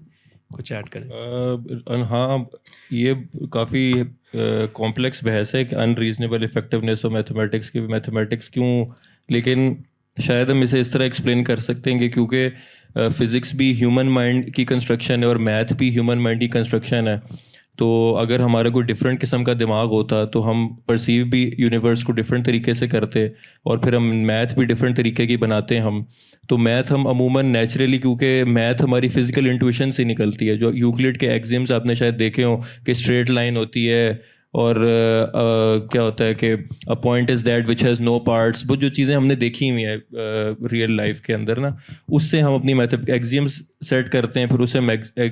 कुछ ऐड करें। हाँ, ये काफ़ी कॉम्प्लेक्स बहस है कि अनरीजनेबल इफेक्टिवनेस ऑफ मैथमेटिक्स की, मैथमेटिक्स क्यों, लेकिन शायद हम इसे इस तरह एक्सप्लेन कर सकते हैं कि क्योंकि फ़िज़िक्स भी ह्यूमन माइंड की कंस्ट्रक्शन है और मैथ भी ह्यूमन माइंड की कंस्ट्रक्शन है। तो अगर हमारा कोई डिफरेंट किस्म का दिमाग होता तो हम परसीव भी यूनिवर्स को डिफरेंट तरीके से करते, और फिर हम मैथ भी डिफरेंट तरीके की बनाते हैं हम। तो मैथ हम अमूमन नेचुरली, क्योंकि मैथ हमारी फिजिकल इंट्यूशन से निकलती है, जो यूक्लिड के एक्सिम्स आपने शायद देखे हो कि स्ट्रेट लाइन होती है, और क्या होता है कि a point is that which has no parts, वो जो चीज़ें हमने देखी हुई हैं रियल लाइफ के अंदर ना, उससे हम अपनी एक्सिम्स सेट करते हैं, फिर उससे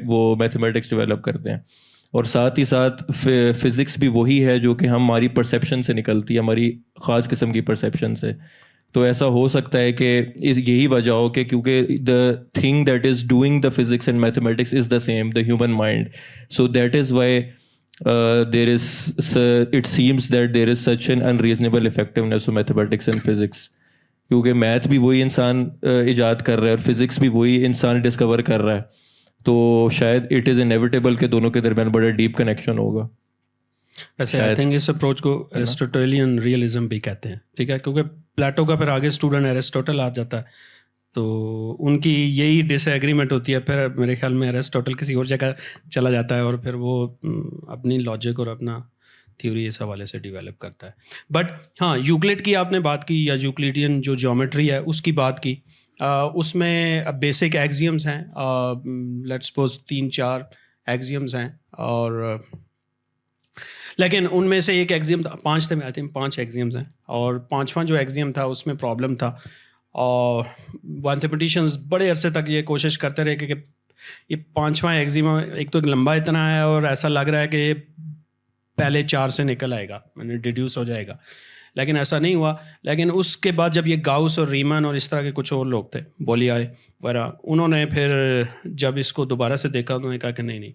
वो मैथमेटिक्स डेवलप करते हैं। और साथ ही साथ फिज़िक्स भी वही है जो कि हमारी परसेप्शन से निकलती है, हमारी ख़ास किस्म की परसेप्शन से। तो ऐसा हो सकता है कि यही वजह हो कि क्योंकि the thing that is doing the physics and mathematics is the same, the human mind. So that is why there is it seems that there is such an unreasonable effectiveness of mathematics and physics. क्योंकि math भी वही इंसान इजाद कर रहा है और physics भी वही इंसान डिस्कवर कर रहा है, तो शायद इट इज़ इनएविटेबल के दोनों के दरमियान बड़ा डीप कनेक्शन होगा. वैसे आई थिंक इस अप्रोच को एरिस्टोटेलियन रियलिज्म भी कहते हैं, ठीक है, क्योंकि प्लेटो का फिर आगे स्टूडेंट एरिस्टोटल आ जाता है, तो उनकी यही डिसएग्रीमेंट होती है. फिर मेरे ख्याल में एरिस्टोटल किसी और जगह चला जाता है और फिर वो अपनी लॉजिक और अपना थ्योरी इस हवाले से डेवलप करता है. बट हाँ, यूक्लिड की आपने बात की या यूक्लिडियन जो ज्योमेट्री है उसकी बात की, उसमें बेसिक एक्सियम्स हैं, लेट्स सपोज 3-4 एक्सियम्स हैं, और लेकिन उनमें से एक एक्सियम था, 5 थे, आई थिंक 5 एक्सियम्स हैं, और 5वां जो एक्सियम था उसमें प्रॉब्लम था. और मैथमेटिशियंस बड़े अरसे तक ये कोशिश करते रहे कि ये 5वां एक्सियम एक तो लंबा इतना है और ऐसा लग रहा है कि ये पहले 4 से निकल आएगा, मैंने डिड्यूस हो जाएगा, लेकिन ऐसा नहीं हुआ. लेकिन उसके बाद जब ये गाउस और रीमन और इस तरह के कुछ और लोग थे, बोलियाए वगैरह, उन्होंने फिर जब इसको दोबारा से देखा उन्होंने कहा कि नहीं,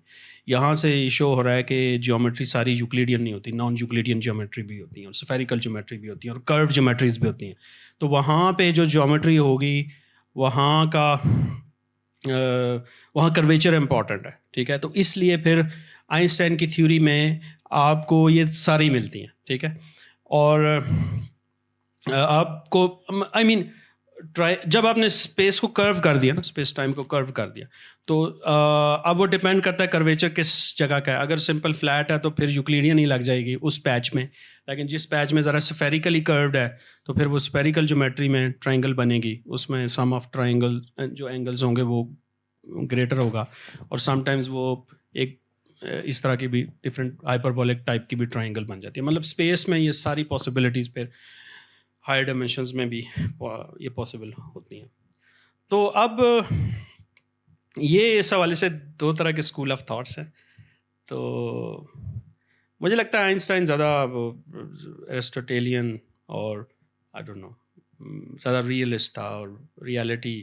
यहाँ से शो हो रहा है कि ज्योमेट्री सारी यूक्लिडियन नहीं होती, नॉन यूक्लिडियन ज्योमेट्री भी होती है, और स्फेरिकल ज्योमेट्री भी होती है, और कर्व ज्योमेट्रीज भी होती हैं. तो वहाँ पे जो ज्योमेट्री होगी वहाँ कर्वेचर इम्पॉर्टेंट है, ठीक है. तो इसलिए फिर आइंस्टाइन की थ्योरी में आपको ये सारी मिलती हैं, ठीक है. और आपको आई मीन जब आपने स्पेस को कर्व कर दिया ना, स्पेस टाइम को कर्व कर दिया, तो अब वो डिपेंड करता है कर्वेचर किस जगह का है. अगर सिंपल फ्लैट है तो फिर यूक्लिडियन ही लग जाएगी उस पैच में, लेकिन जिस पैच में ज़रा स्फेरिकली कर्व्ड है तो फिर वो स्फेरिकल ज्योमेट्री में ट्रायंगल बनेगी, उसमें सम ऑफ ट्रायंगल जो एंगल्स होंगे वो ग्रेटर होगा, और समटाइम्स वो एक इस तरह की भी डिफरेंट हाइपरबोलिक टाइप की भी ट्रायंगल बन जाती है. मतलब स्पेस में ये सारी पॉसिबिलिटीज़ फिर हायर डायमेंशंस में भी ये पॉसिबल होती हैं. तो अब ये इस हवाले से 2 तरह के स्कूल ऑफ थॉट्स हैं. तो मुझे लगता है आइंस्टाइन ज़्यादा एरिस्टोटेलियन और आई डोंट नो ज़्यादा रियलिस्ट था, और रियलिटी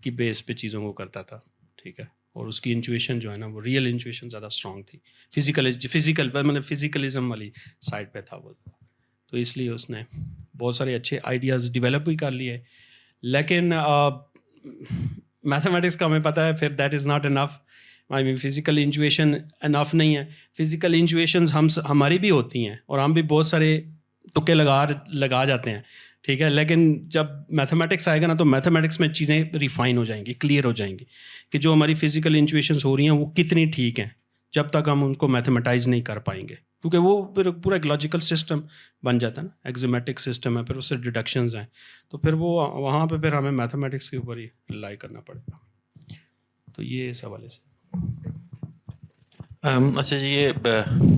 की बेस पे चीज़ों को करता था, ठीक है. और उसकी इंट्यूशन जो है ना, वो रियल इंट्यूशन ज़्यादा स्ट्रॉन्ग थी, फिजिकल मतलब फिजिकलिज्म वाली साइड पे था वो. तो इसलिए उसने बहुत सारे अच्छे आइडियाज़ डेवलप भी कर लिए. लेकिन मैथमेटिक्स का हमें पता है फिर that is not enough. I mean physical intuition enough नहीं है. फिज़िकल इंट्यूशंस हमारी भी होती हैं और हम भी बहुत सारे तुक्के लगा जाते हैं, ठीक है. लेकिन जब मैथमेटिक्स आएगा ना तो मैथमेटिक्स में चीज़ें रिफाइन हो जाएंगी, क्लियर हो जाएंगी कि जो हमारी फिज़िकल इंट्यूशंस हो रही हैं वो कितनी ठीक हैं, जब तक हम उनको मैथमेटाइज नहीं कर पाएंगे, क्योंकि वो फिर पूरा एक लॉजिकल सिस्टम बन जाता है ना, एक्सियोमेटिक सिस्टम है, फिर उससे डिडक्शंस हैं, तो फिर वो वहाँ पे फिर हमें मैथमेटिक्स के ऊपर ही रिलाई करना पड़ेगा. तो ये इस हवाले से. अच्छा जी, ये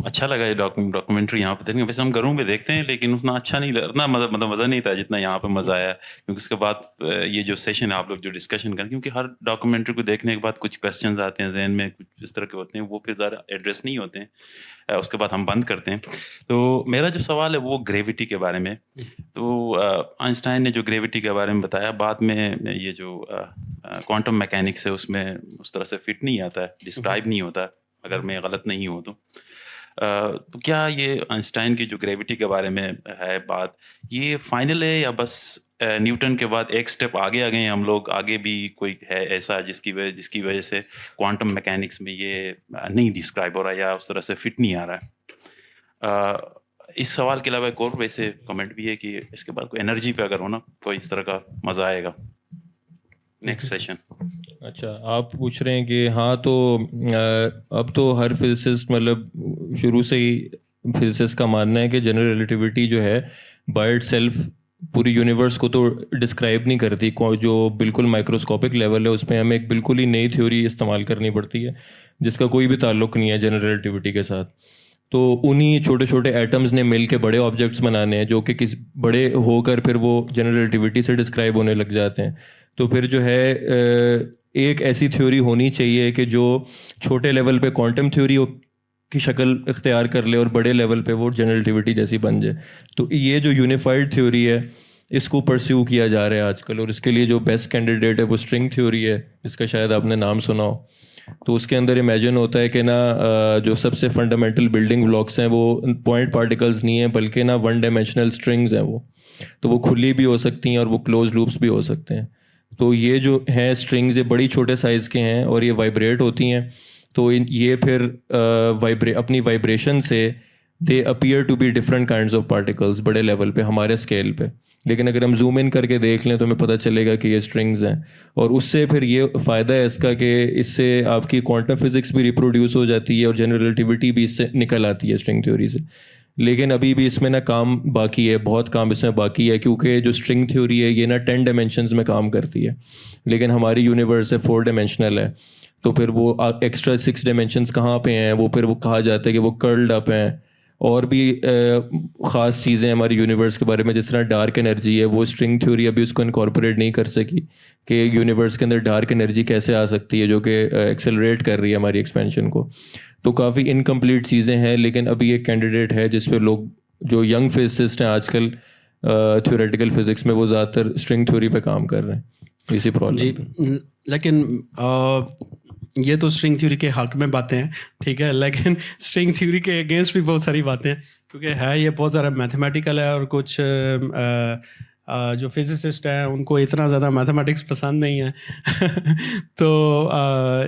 अच्छा लगा ये डॉक्यूमेंट्री यहाँ पे देखने. वैसे हम घरों में देखते हैं लेकिन उतना अच्छा नहीं, उतना मतलब मज़ा नहीं था जितना यहाँ पे मज़ा आया. क्योंकि उसके बाद ये जो सेशन है आप लोग जो डिस्कशन करें, क्योंकि हर डॉक्यूमेंट्री को देखने के बाद कुछ क्वेश्चंस आते हैं जहन में, कुछ इस तरह के होते हैं, वो फिर ज़्यादा एड्रेस नहीं होते हैं, उसके बाद हम बंद करते हैं. तो मेरा जो सवाल है वो ग्रेविटी के बारे में. तो आइंस्टाइन ने जो ग्रेविटी के बारे में बताया, बाद में ये जो क्वांटम मैकेनिक्स है उसमें उस तरह से फिट नहीं आता है, डिस्क्राइब नहीं होता, अगर मैं गलत नहीं हूँ तो. तो क्या ये आइंस्टाइन की जो ग्रेविटी के बारे में है बात, ये फाइनल है या बस न्यूटन के बाद एक स्टेप आगे आ गए हैं हम लोग, आगे भी कोई है ऐसा जिसकी वजह से क्वांटम मैकेनिक्स में ये नहीं डिस्क्राइब हो रहा है या उस तरह से फिट नहीं आ रहा है? इस सवाल के अलावा एक और वैसे कमेंट भी है कि इसके बाद कोई एनर्जी पे अगर हो ना कोई इस तरह का मज़ा आएगा नेक्स्ट सेशन. अच्छा, आप पूछ रहे हैं कि हाँ, तो अब तो हर फिजिसिस्ट मतलब शुरू से ही फिजिसिस्ट का मानना है कि जनरल रिलेटिविटी जो है बाय इटसेल्फ पूरी यूनिवर्स को तो डिस्क्राइब नहीं करती. जो बिल्कुल माइक्रोस्कोपिक लेवल है उसमें हमें एक बिल्कुल ही नई थ्योरी इस्तेमाल करनी पड़ती है जिसका कोई भी ताल्लुक नहीं है जनरल रिलेटिविटी के साथ. तो उन्हीं छोटे छोटे एटम्स ने मिल के बड़े ऑब्जेक्ट्स बनाने हैं जो कि किस बड़े होकर फिर वो जनरल रिलेटिविटी से डिस्क्राइब होने लग जाते हैं. तो फिर जो है एक ऐसी थ्योरी होनी चाहिए कि जो छोटे लेवल पे क्वांटम थ्योरी की शक्ल इख्तियार कर ले और बड़े लेवल पे वो जनरल रिलेटिविटी जैसी बन जाए. तो ये जो यूनिफाइड थ्योरी है इसको परस्यू किया जा रहा है आजकल, और इसके लिए जो बेस्ट कैंडिडेट है वो स्ट्रिंग थ्योरी है, इसका शायद आपने नाम सुना हो। तो उसके अंदर इमेजिन होता है कि ना जो सबसे फंडामेंटल बिल्डिंग ब्लॉक्स हैं वो पॉइंट पार्टिकल्स नहीं हैं, बल्कि ना वन डायमेंशनल स्ट्रिंग्स हैं वो। तो वो खुली भी हो सकती हैं और वो क्लोज लूप्स भी हो सकते हैं। तो ये जो हैं स्ट्रिंग्स, ये बड़ी छोटे साइज़ के हैं और ये वाइब्रेट होती हैं। तो ये फिर अपनी वाइब्रेशन से they appear to be different kinds of particles बड़े लेवल पे, हमारे स्केल पे। लेकिन अगर हम जूम इन करके देख लें तो हमें पता चलेगा कि ये स्ट्रिंग्स हैं। और उससे फिर ये फ़ायदा है इसका कि इससे आपकी क्वांटम फिज़िक्स भी रिप्रोड्यूस हो जाती है और जनरल रिलेटिविटी भी इससे निकल आती है स्ट्रिंग थ्योरी से। लेकिन अभी भी इसमें ना काम बाकी है, बहुत काम इसमें बाकी है, क्योंकि जो स्ट्रिंग थ्योरी है ये ना 10 डायमेंशंस में काम करती है, लेकिन हमारी यूनिवर्स है 4 डायमेंशनल है। तो फिर वो एक्स्ट्रा 6 डायमेंशंस कहाँ पे हैं, वो फिर वो कहा जाता है कि वो कर्ल्ड अप हैं। और भी ख़ास चीज़ें हमारी यूनिवर्स के बारे में, जिस तरह डार्क एनर्जी है, वो स्ट्रिंग थ्योरी अभी उसको इनकॉर्पोरेट नहीं कर सकी कि यूनिवर्स के अंदर डार्क एनर्जी कैसे आ सकती है, जो कि एक्सेलरेट कर रही है हमारी एक्सपेंशन को। तो काफ़ी इनकम्प्लीट चीज़ें हैं, लेकिन अभी एक कैंडिडेट है जिस पे लोग जो यंग फिजिसिस्ट हैं आजकल थ्योरेटिकल फिज़िक्स में, वो ज़्यादातर स्ट्रिंग थ्योरी पे काम कर रहे हैं इसी प्रॉब्लम जी। लेकिन ये तो स्ट्रिंग थ्योरी के हक में बातें हैं, ठीक है, लेकिन स्ट्रिंग थ्योरी के अगेंस्ट भी बहुत सारी बातें हैं, क्योंकि है ये बहुत ज़्यादा मैथमेटिकल है और कुछ जो फिजिसिस्ट हैं उनको इतना ज़्यादा मैथमेटिक्स पसंद नहीं है तो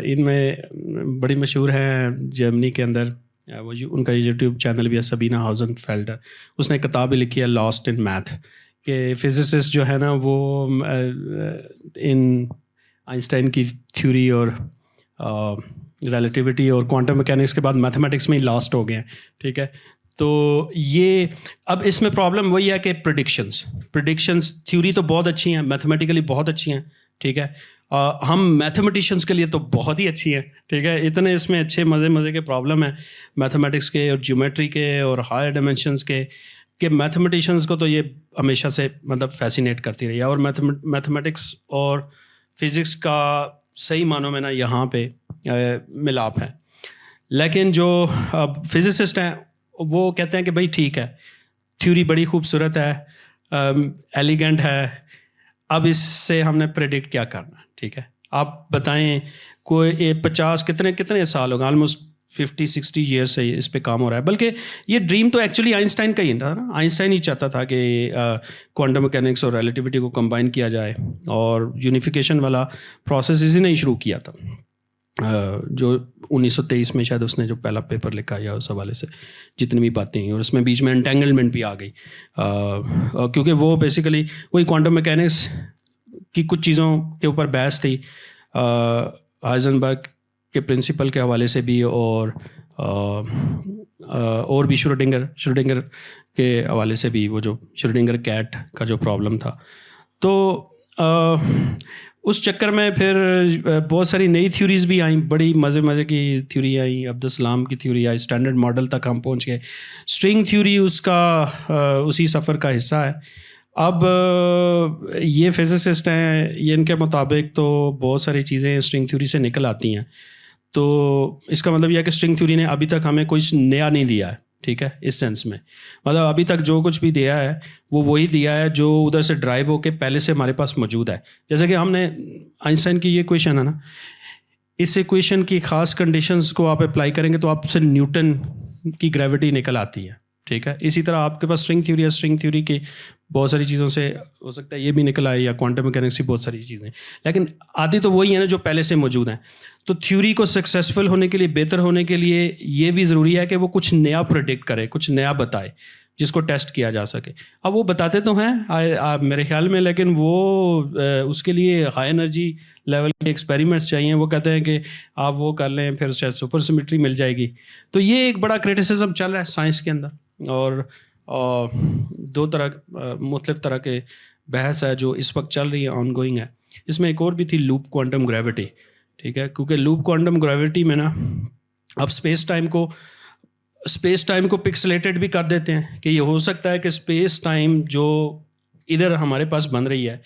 इनमें बड़ी मशहूर हैं जर्मनी के अंदर, वो उनका यूट्यूब चैनल भी है, सबीना हाउजेनफेल्डर। उसने एक किताब भी लिखी है लॉस्ट इन मैथ, कि फिजिसिस्ट जो है ना वो इन आइंस्टाइन की थ्योरी और रिलेटिविटी और क्वांटम मैकेनिक्स के बाद मैथमेटिक्स में ही लॉस्ट हो गए हैं, ठीक है। तो ये अब इसमें प्रॉब्लम वही है कि प्रिडिक्शंस थ्योरी तो बहुत अच्छी हैं, मैथमेटिकली बहुत अच्छी हैं, ठीक है। हम मैथमेटिशियंस के लिए तो बहुत ही अच्छी हैं, ठीक है। इतने इसमें अच्छे मज़े के प्रॉब्लम हैं मैथमेटिक्स के और ज्योमेट्री के और हायर डायमेंशंस के, कि मैथमेटिशियंस को तो ये हमेशा से मतलब फैसिनेट करती रही है। और मैथमेटिक्स और फिज़िक्स का सही मानों में ना यहाँ पे मिलाप है। लेकिन जो फिजिसिस्ट हैं वो कहते हैं कि भाई ठीक है, थ्योरी बड़ी खूबसूरत है, एलिगेंट है, अब इससे हमने प्रेडिक्ट क्या करना, ठीक है। आप बताएं, कोई 50 कितने साल होगा, ऑलमोस्ट 50-60 ईयर्स से इस पे काम हो रहा है। बल्कि ये ड्रीम तो एक्चुअली आइंस्टाइन का ही था ना, आइंस्टाइन ही चाहता था कि क्वांटम मैकेनिक्स और रिलेटिविटी को कंबाइन किया जाए, और यूनिफिकेशन वाला प्रोसेस इसी ने ही शुरू किया था, जो 1923 में शायद उसने जो पहला पेपर लिखा, या उस हवाले से जितनी भी बातें हैं। और उसमें बीच में एंटेंगलमेंट भी आ गई, क्योंकि वो बेसिकली वही क्वांटम मैकेनिक्स की कुछ चीज़ों के ऊपर बहस थी, हाइजेनबर्ग के प्रिंसिपल के हवाले से भी, और भी श्रोडिंगर के हवाले से भी, वो जो श्रोडिंगर कैट का जो प्रॉब्लम था। तो उस चक्कर में फिर बहुत सारी नई थ्योरीज़ भी आई, बड़ी मज़े की थ्योरी आई, अब्दुल सलाम की थ्योरी आई, स्टैंडर्ड मॉडल तक हम पहुंच गए। स्ट्रिंग थ्योरी उसका उसी सफ़र का हिस्सा है। अब ये फिजिसिस्ट हैं, ये इनके मुताबिक तो बहुत सारी चीज़ें स्ट्रिंग थ्योरी से निकल आती हैं। तो इसका मतलब यह है कि स्ट्रिंग थ्योरी ने अभी तक हमें कुछ नया नहीं दिया है, ठीक है, इस सेंस में। मतलब अभी तक जो कुछ भी दिया है वो वही दिया है जो उधर से ड्राइव होकर पहले से हमारे पास मौजूद है। जैसे कि हमने आइंस्टाइन की ये इक्वेशन है ना, इस इक्वेशन की ख़ास कंडीशंस को आप अप्लाई करेंगे तो आपसे न्यूटन की ग्रेविटी निकल आती है, ठीक है। इसी तरह आपके पास स्ट्रिंग थ्योरी है, स्ट्रिंग थ्योरी की बहुत सारी चीज़ों से हो सकता है ये भी निकल आए, या क्वांटम मैकेनिक्स की बहुत सारी चीज़ें, लेकिन आती तो वही है ना जो पहले से मौजूद हैं। तो थ्योरी को सक्सेसफुल होने के लिए, बेहतर होने के लिए, ये भी ज़रूरी है कि वो कुछ नया प्रेडिक्ट करे, कुछ नया बताए जिसको टेस्ट किया जा सके। अब वो बताते तो हैं मेरे ख्याल में, लेकिन वो उसके लिए हाई एनर्जी लेवल के एक्सपेरिमेंट्स चाहिए। वो कहते हैं कि आप वो कर लें फिर शायद सुपर सिमेट्री मिल जाएगी। तो ये एक बड़ा क्रिटिसिज्म चल रहा है साइंस के अंदर, और दो तरह मुख्तलिफ तरह के बहस है जो इस वक्त चल रही है, ऑनगोइंग है। इसमें एक और भी थी लूप क्वांटम ग्रेविटी, ठीक है, क्योंकि लूप क्वांटम ग्रेविटी में ना अब स्पेस टाइम को पिक्सलेटेड भी कर देते हैं कि ये हो सकता है कि स्पेस टाइम जो इधर हमारे पास बन रही है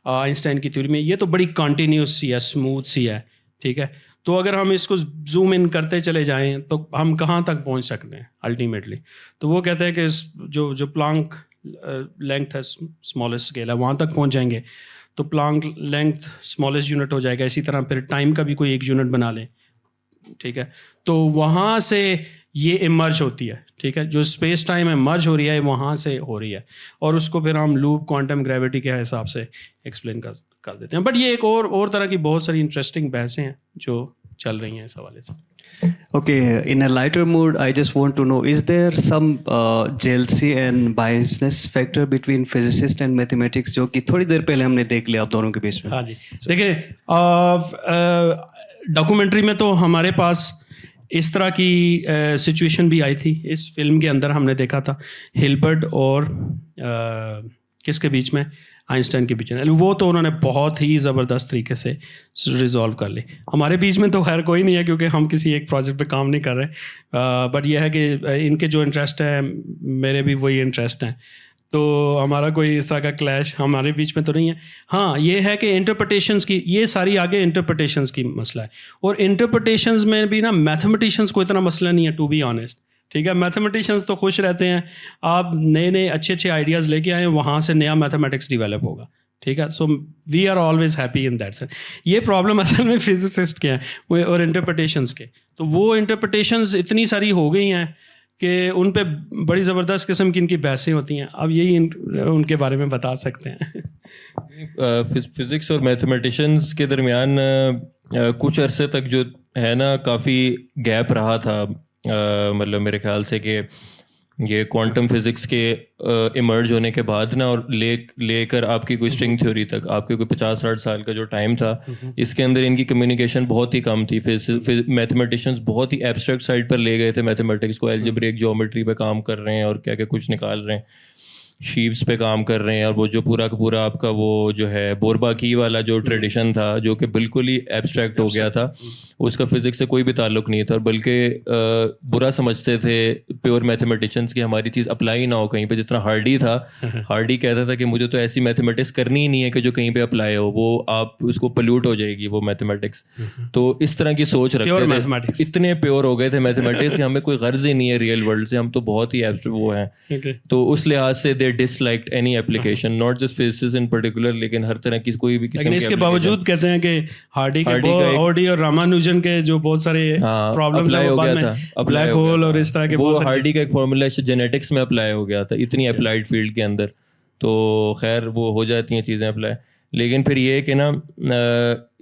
आइंस्टाइन की थ्योरी में, ये तो बड़ी कॉन्टीन्यूस सी है, स्मूथ सी है, ठीक है। तो अगर हम इसको जूम इन करते चले जाएं तो हम कहाँ तक पहुँच सकते हैं अल्टीमेटली। तो वो कहते हैं कि जो प्लांक लेंथ है स्मॉलेस्ट स्केल है, वहाँ तक पहुँच जाएंगे तो प्लांक लेंथ स्मॉलेस्ट यूनिट हो जाएगा। इसी तरह फिर टाइम का भी कोई एक यूनिट बना लें, ठीक है, तो वहाँ से ये इमर्ज होती है, ठीक है, जो स्पेस टाइम इमर्ज हो रही है वहाँ से हो रही है, और उसको फिर हम लूप क्वांटम ग्रेविटी के हिसाब से एक्सप्लेन कर देते हैं। बट ये एक और तरह की बहुत सारी इंटरेस्टिंग बहसें हैं जो चल रही हैं इस हवाले से। Okay, in a lighter mood, I just want to know, is there some jealousy and biasness factor between physicists and mathematics, जो कि थोड़ी देर पहले हमने देख लिया आप दोनों के बीच में? हाँ जी, देखिए डॉक्यूमेंट्री में तो हमारे पास इस तरह की सिचुएशन भी आई थी। इस फिल्म के अंदर हमने देखा था हिल्बर्ट और किसके बीच में, आइंस्टाइन के बीच में, वो तो उन्होंने बहुत ही ज़बरदस्त तरीके से रिजॉल्व कर ली। हमारे बीच में तो खैर कोई नहीं है क्योंकि हम किसी एक प्रोजेक्ट पे काम नहीं कर रहे, बट यह है कि इनके जो इंटरेस्ट है मेरे भी वही इंटरेस्ट हैं, तो हमारा कोई इस तरह का क्लैश हमारे बीच में तो नहीं है। हाँ, ये है कि इंटरप्रटेशंस की, ये सारी आगे इंटरप्रटेशंस की मसला है, और इंटरप्रटेशंस में भी ना मैथमेटिशियंस को इतना मसला नहीं है, टू बी ऑनेस्ट, ठीक है। मैथमेटिशियंस तो खुश रहते हैं, आप नए नए अच्छे अच्छे आइडियाज़ लेके आए, वहाँ से नया मैथमेटिक्स डेवलप होगा, ठीक है। So we are always happy in that sense. ये प्रॉब्लम असल में फिजिसिस्ट के हैं और इंटरप्रटेशंस के, तो वो इंटरप्रटेशंस इतनी सारी हो गई हैं कि उन पे बड़ी ज़बरदस्त किस्म की इनकी बहसें होती हैं। अब यही उनके बारे में बता सकते हैं। फिज़िक्स और मैथमेटिशियंस के दरमियान कुछ अरसे तक जो है ना काफ़ी गैप रहा था, मतलब मेरे ख्याल से कि ये क्वांटम फिज़िक्स के इमर्ज होने के बाद ना, और लेकर आपकी कोई स्ट्रिंग थ्योरी तक आपके कोई 50-60 साल का जो टाइम था, इसके अंदर इनकी कम्युनिकेशन बहुत ही कम थी। फिर मैथमेटिशियंस बहुत ही एब्स्ट्रैक्ट साइड पर ले गए थे मैथमेटिक्स को, एल्जेब्रिक ज्योमेट्री पे काम कर रहे हैं और क्या क्या कुछ निकाल रहे हैं, शीप्स पे काम कर रहे हैं, और वो जो पूरा का पूरा आपका वो जो है बोरबाकी वाला जो ट्रेडिशन था जो कि बिल्कुल ही एब्स्ट्रैक्ट हो गया था, उसका फिज़िक्स से कोई भी ताल्लुक़ नहीं था, और बल्कि बुरा समझते थे प्योर मैथमेटिशियंस की हमारी चीज़ अप्लाई ना हो कहीं पे। जिस तरह हार्डी था, हार्डी कहता था कि मुझे तो ऐसी मैथमेटिक्स करनी ही नहीं है कि जो कहीं पे अप्लाई हो, वो आप उसको पोल्यूट हो जाएगी वो मैथमेटिक्स। तो इस तरह की सोच रखते थे, इतने प्योर हो गए थे मैथमेटिक्स कि हमें कोई गर्ज ही नहीं है रियल वर्ल्ड से, हम तो बहुत ही एब्स्ट्रैक्ट वो हैं। तो उस लिहाज से they disliked any application, not just physics in particular, लेकिन हर तरह की कोई भी किस्म की, इसके बावजूद कहते हैं कि हार्डी और रामानुजन के जो बहुत सारे प्रॉब्लम्स अप्लाई हो गया था, ब्लैक होल और इस तरह के, वो हार्डी का एक फॉर्मूला जेनेटिक्स में अप्लाई हो गया था, इतनी अप्लाइड फील्ड के अंदर। तो खैर वो हो जाती हैं चीज़ें अप्लाई, लेकिन फिर ये कि ना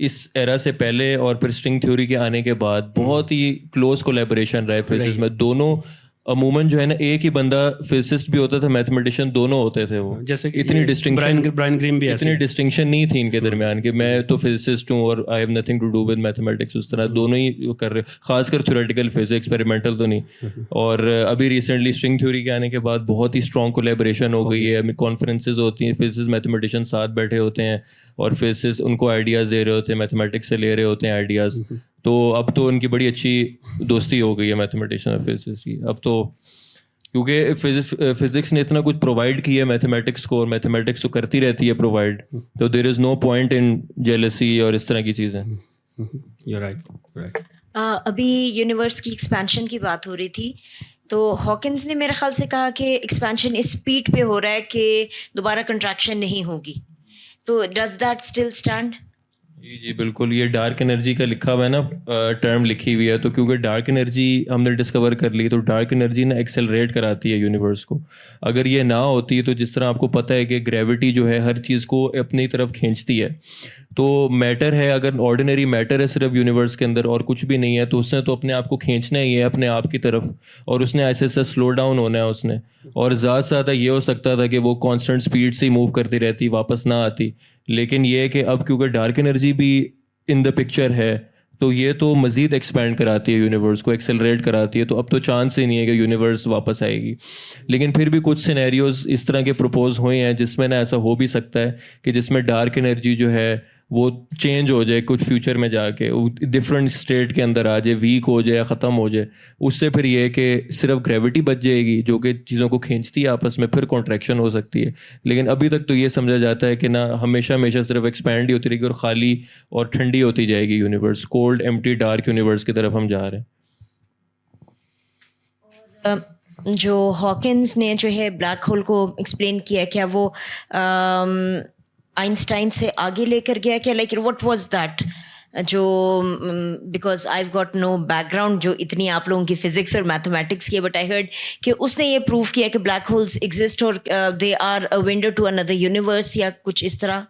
इस एरा से पहले और फिर स्ट्रिंग थ्योरी के आने के बाद बहुत ही क्लोज कोलैबोरेशन रहा है फिजिक्स में। दोनों अमूमन जो है ना, एक ही बंदा फिजिसिस्ट भी होता था, मैथमेटिशियन दोनों होते थे वो, जैसे इतनी डिस्टिंक्शन, ब्रायन ग्रीन भी इतनी डिस्टिंक्शन नहीं थी इनके दरमियान कि मैं तो फिजिसिस्ट हूँ और I have nothing to do with mathematics. उस तरह दोनों ही कर रहे, खासकर थ्योरेटिकल फिजिक्स, एक्सपेरिमेंटल तो नहीं। और अभी रिसेंटली स्ट्रिंग थ्योरी के आने के बाद बहुत ही स्ट्रॉन्ग कोलैबोरेशन हो गई है, कॉन्फ्रेंसेज होती हैं, फिजिसिस्ट मैथमेटिशियन साथ बैठे होते हैं और फिजिसिस्ट उनको आइडियाज़ दे रहे होते हैं, मैथमेटिक्स से ले रहे होते हैं आइडियाज़। तो अब तो उनकी बड़ी अच्छी दोस्ती हो गई है मैथमेटिशियन और फिजिसिस्ट की। अब तो क्योंकि फिजिक्स ने इतना कुछ प्रोवाइड किया है मैथमेटिक्स को, और मैथमेटिक्स तो करती रहती है प्रोवाइड, तो there is no point in jealousy और इस तरह की चीज़ें। You right. अभी यूनिवर्स की एक्सपेंशन की बात हो रही थी, तो हॉकिंस ने मेरे ख्याल से कहा कि एक्सपेंशन इस स्पीड पे हो रहा है कि दोबारा कंट्रैक्शन नहीं होगी, तो डज दैट स्टिल स्टैंड? जी जी बिल्कुल, ये डार्क एनर्जी का लिखा हुआ है ना, टर्म लिखी हुई है, तो क्योंकि डार्क एनर्जी हमने डिस्कवर कर ली, तो डार्क एनर्जी ना एक्सेलरेट कराती है यूनिवर्स को। अगर ये ना होती तो जिस तरह आपको पता है कि ग्रेविटी जो है हर चीज़ को अपनी तरफ खींचती है, तो मैटर है, अगर ऑर्डिनरी मैटर है सिर्फ यूनिवर्स के अंदर और कुछ भी नहीं है, तो उसने तो अपने आप को खींचना ही है अपने आप की तरफ, और उसने ऐसे ऐसे स्लो डाउन होना है उसने, और ज़्यादा से ज़्यादा ये हो सकता था कि वो कांस्टेंट स्पीड से ही मूव करती रहती, वापस ना आती। लेकिन ये है कि अब क्योंकि डार्क एनर्जी भी इन द पिक्चर है, तो ये तो मज़ीद एक्सपेंड कराती है यूनिवर्स को, एक्सेलरेट कराती है, तो अब तो चांस ही नहीं है कि यूनिवर्स वापस आएगी। लेकिन फिर भी कुछ सिनेरियोज इस तरह के प्रपोज हुए हैं जिसमें ना ऐसा हो भी सकता है कि जिसमें डार्क एनर्जी जो है वो चेंज हो जाए कुछ फ्यूचर में जाके, डिफरेंट स्टेट के अंदर आ जाए, वीक हो जाए, ख़त्म हो जाए। उससे फिर ये है कि सिर्फ ग्रेविटी बच जाएगी जो कि चीज़ों को खींचती है आपस में, फिर कॉन्ट्रैक्शन हो सकती है। लेकिन अभी तक तो ये समझा जाता है कि ना हमेशा हमेशा सिर्फ एक्सपैंड ही होती रहेगी और ख़ाली और ठंडी होती जाएगी universe, cold empty dark universe की तरफ हम जा रहे हैं। जो हॉकिंस ने जो है ब्लैक होल को एक्सप्लेन किया, क्या वो आइंस्टाइन से आगे लेकर गया क्या, लाइक व्हाट वाज दैट, जो because I got no background जो इतनी आप लोगों की फिजिक्स और मैथमेटिक्स की, बट आई हर्ड कि उसने ये प्रूव किया कि ब्लैक होल्स एग्जिस्ट और they are a window to another universe या कुछ इस तरह,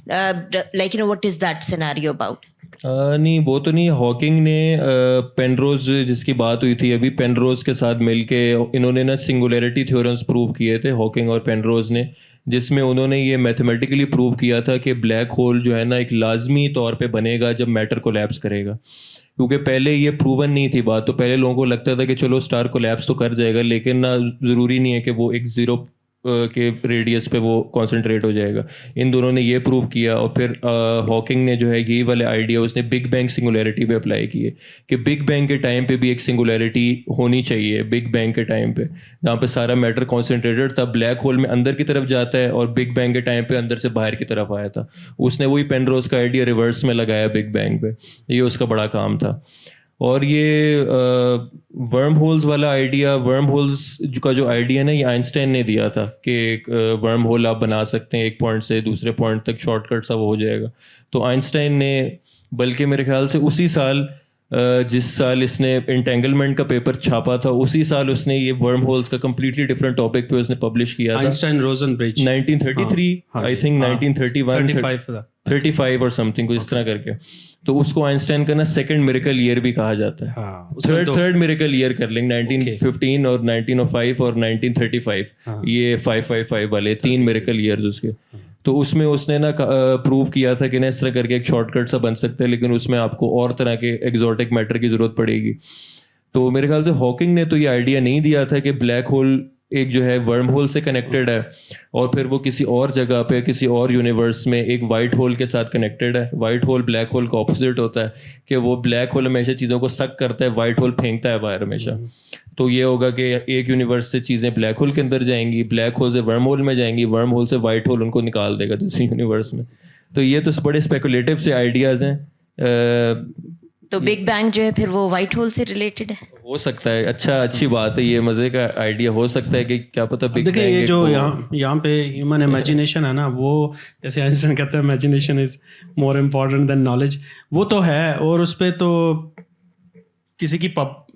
like what is that scenario about? नहीं, वो तो नहीं। हॉकिंग ने पेनरोज जिसकी बात हुई थी अभी, पेनरोज के साथ मिलके इन्होंने ना सिंगुलैरिटी थ्योरम्स प्रूव किए थे, हॉकिंग और पेनरोज ने, जिसमें उन्होंने ये मैथमेटिकली प्रूव किया था कि ब्लैक होल जो है ना एक लाजमी तौर पे बनेगा जब मैटर कोलैप्स करेगा। क्योंकि पहले ये प्रूवन नहीं थी बात, तो पहले लोगों को लगता था कि चलो स्टार कोलैप्स तो कर जाएगा, लेकिन ना ज़रूरी नहीं है कि वो एक ज़ीरो के रेडियस पे वो कॉन्सेंट्रेट हो जाएगा। इन दोनों ने ये प्रूव किया, और फिर हॉकिंग ने जो है ये वाले आइडिया उसने बिग बैंग सिंगुलैरिटी पे अप्लाई किए कि बिग बैंग के टाइम पे भी एक सिंगुलैरिटी होनी चाहिए, बिग बैंग के टाइम पे जहाँ पे सारा मैटर कॉन्सेंट्रेटेड था, ब्लैक होल में अंदर की तरफ जाता है और बिग बैंग के टाइम पे अंदर से बाहर की तरफ आया था। उसने वही पेनरोज का आइडिया रिवर्स में लगाया बिग बैंग पे, ये उसका बड़ा काम था। और ये वर्म होल्स वाला आइडिया, वर्म होल्स का जो आइडिया ना ये आइंस्टाइन ने दिया था कि एक वर्म होल आप बना सकते हैं, एक पॉइंट से दूसरे पॉइंट तक शॉर्टकट सा वो हो जाएगा। तो आइंस्टाइन ने, बल्कि मेरे ख्याल से उसी साल जिस साल इसने इंटेंगलमेंट का पेपर छापा था, उसी साल उसने ये वर्म होल्स का कम्प्लीटली डिफरेंट टॉपिक पे उसने पब्लिश किया था। Einstein Rojan bridge 1933 I think 1931 35 और समथिंग कुछ इस तरह करके। तो उसको आइंस्टाइन का ना सेकंड मिरेकल ईयर भी कहा जाता है। थर्ड मिरेकल ईयर कर लेंगे, 1915 और 1905 और 1935, ये 555 वाले 3 मिरेकल ईयर्स उसके। तो उसमें उसने ना प्रूव किया था कि ना इस तरह करके एक शॉर्टकट सा बन सकता है, लेकिन उसमें आपको और तरह के एग्जॉटिक मैटर की ज़रूरत पड़ेगी। तो मेरे ख्याल से हॉकिंग ने तो ये आइडिया नहीं दिया था कि ब्लैक होल एक जो है वर्म होल से कनेक्टेड है और फिर वो किसी और जगह पे किसी और यूनिवर्स में एक वाइट होल के साथ कनेक्टेड है। वाइट होल ब्लैक होल का ऑपोजिट होता है कि वो ब्लैक होल हमेशा चीज़ों को सक करता है, वाइट होल फेंकता है बाहर हमेशा। तो ये होगा कि एक यूनिवर्स से चीज़ें ब्लैक होल के अंदर जाएंगी, ब्लैक होल से वर्म होल में जाएंगी, वर्म होल से वाइट होल उनको निकाल देगा दूसरी यूनिवर्स में। तो ये तो बड़े स्पेकुलेटिव से आइडियाज़ हैं। तो बिग बैंग जो है फिर वो वाइट होल से रिलेटेड है, हो सकता है। अच्छी बात है, ये मजे का आइडिया हो सकता है कि क्या पता बिग देखिए ये जो यहाँ पे ह्यूमन इमेजिनेशन है ना, वो जैसे आइंस्टाइन कहते हैं imagination is more important then knowledge, वो तो है। और उस पर तो किसी की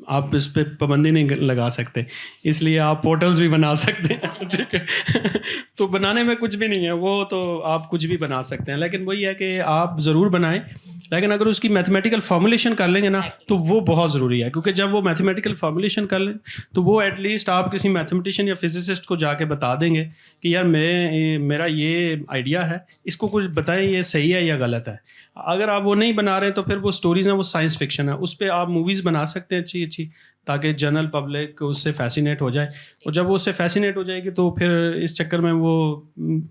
आप इस पर पाबंदी नहीं लगा सकते, इसलिए आप पोर्टल्स भी बना सकते हैं, ठीक है। तो बनाने में कुछ भी नहीं है, वो तो आप कुछ भी बना सकते हैं, लेकिन वही है कि आप ज़रूर बनाएं, लेकिन अगर उसकी मैथमेटिकल फॉर्मुलेशन कर लेंगे ना तो वो बहुत ज़रूरी है। क्योंकि जब वो मैथमेटिकल फॉर्मुलेशन कर लें तो वो एटलीस्ट आप किसी मैथमेटिशियन या फिजिसिस्ट को जाके बता देंगे कि यार मेरा ये आइडिया है, इसको कुछ बताएं ये सही है या गलत है। अगर आप वो नहीं बना रहे हैं तो फिर वो स्टोरीज़ हैं वो साइंस फिक्शन है, उस पर आप मूवीज़ बना सकते हैं अच्छी ताकि जनरल पब्लिक उससे फैसिनेट हो जाए। और जब वो उससे फैसिनेट हो जाएगी तो फिर इस चक्कर में वो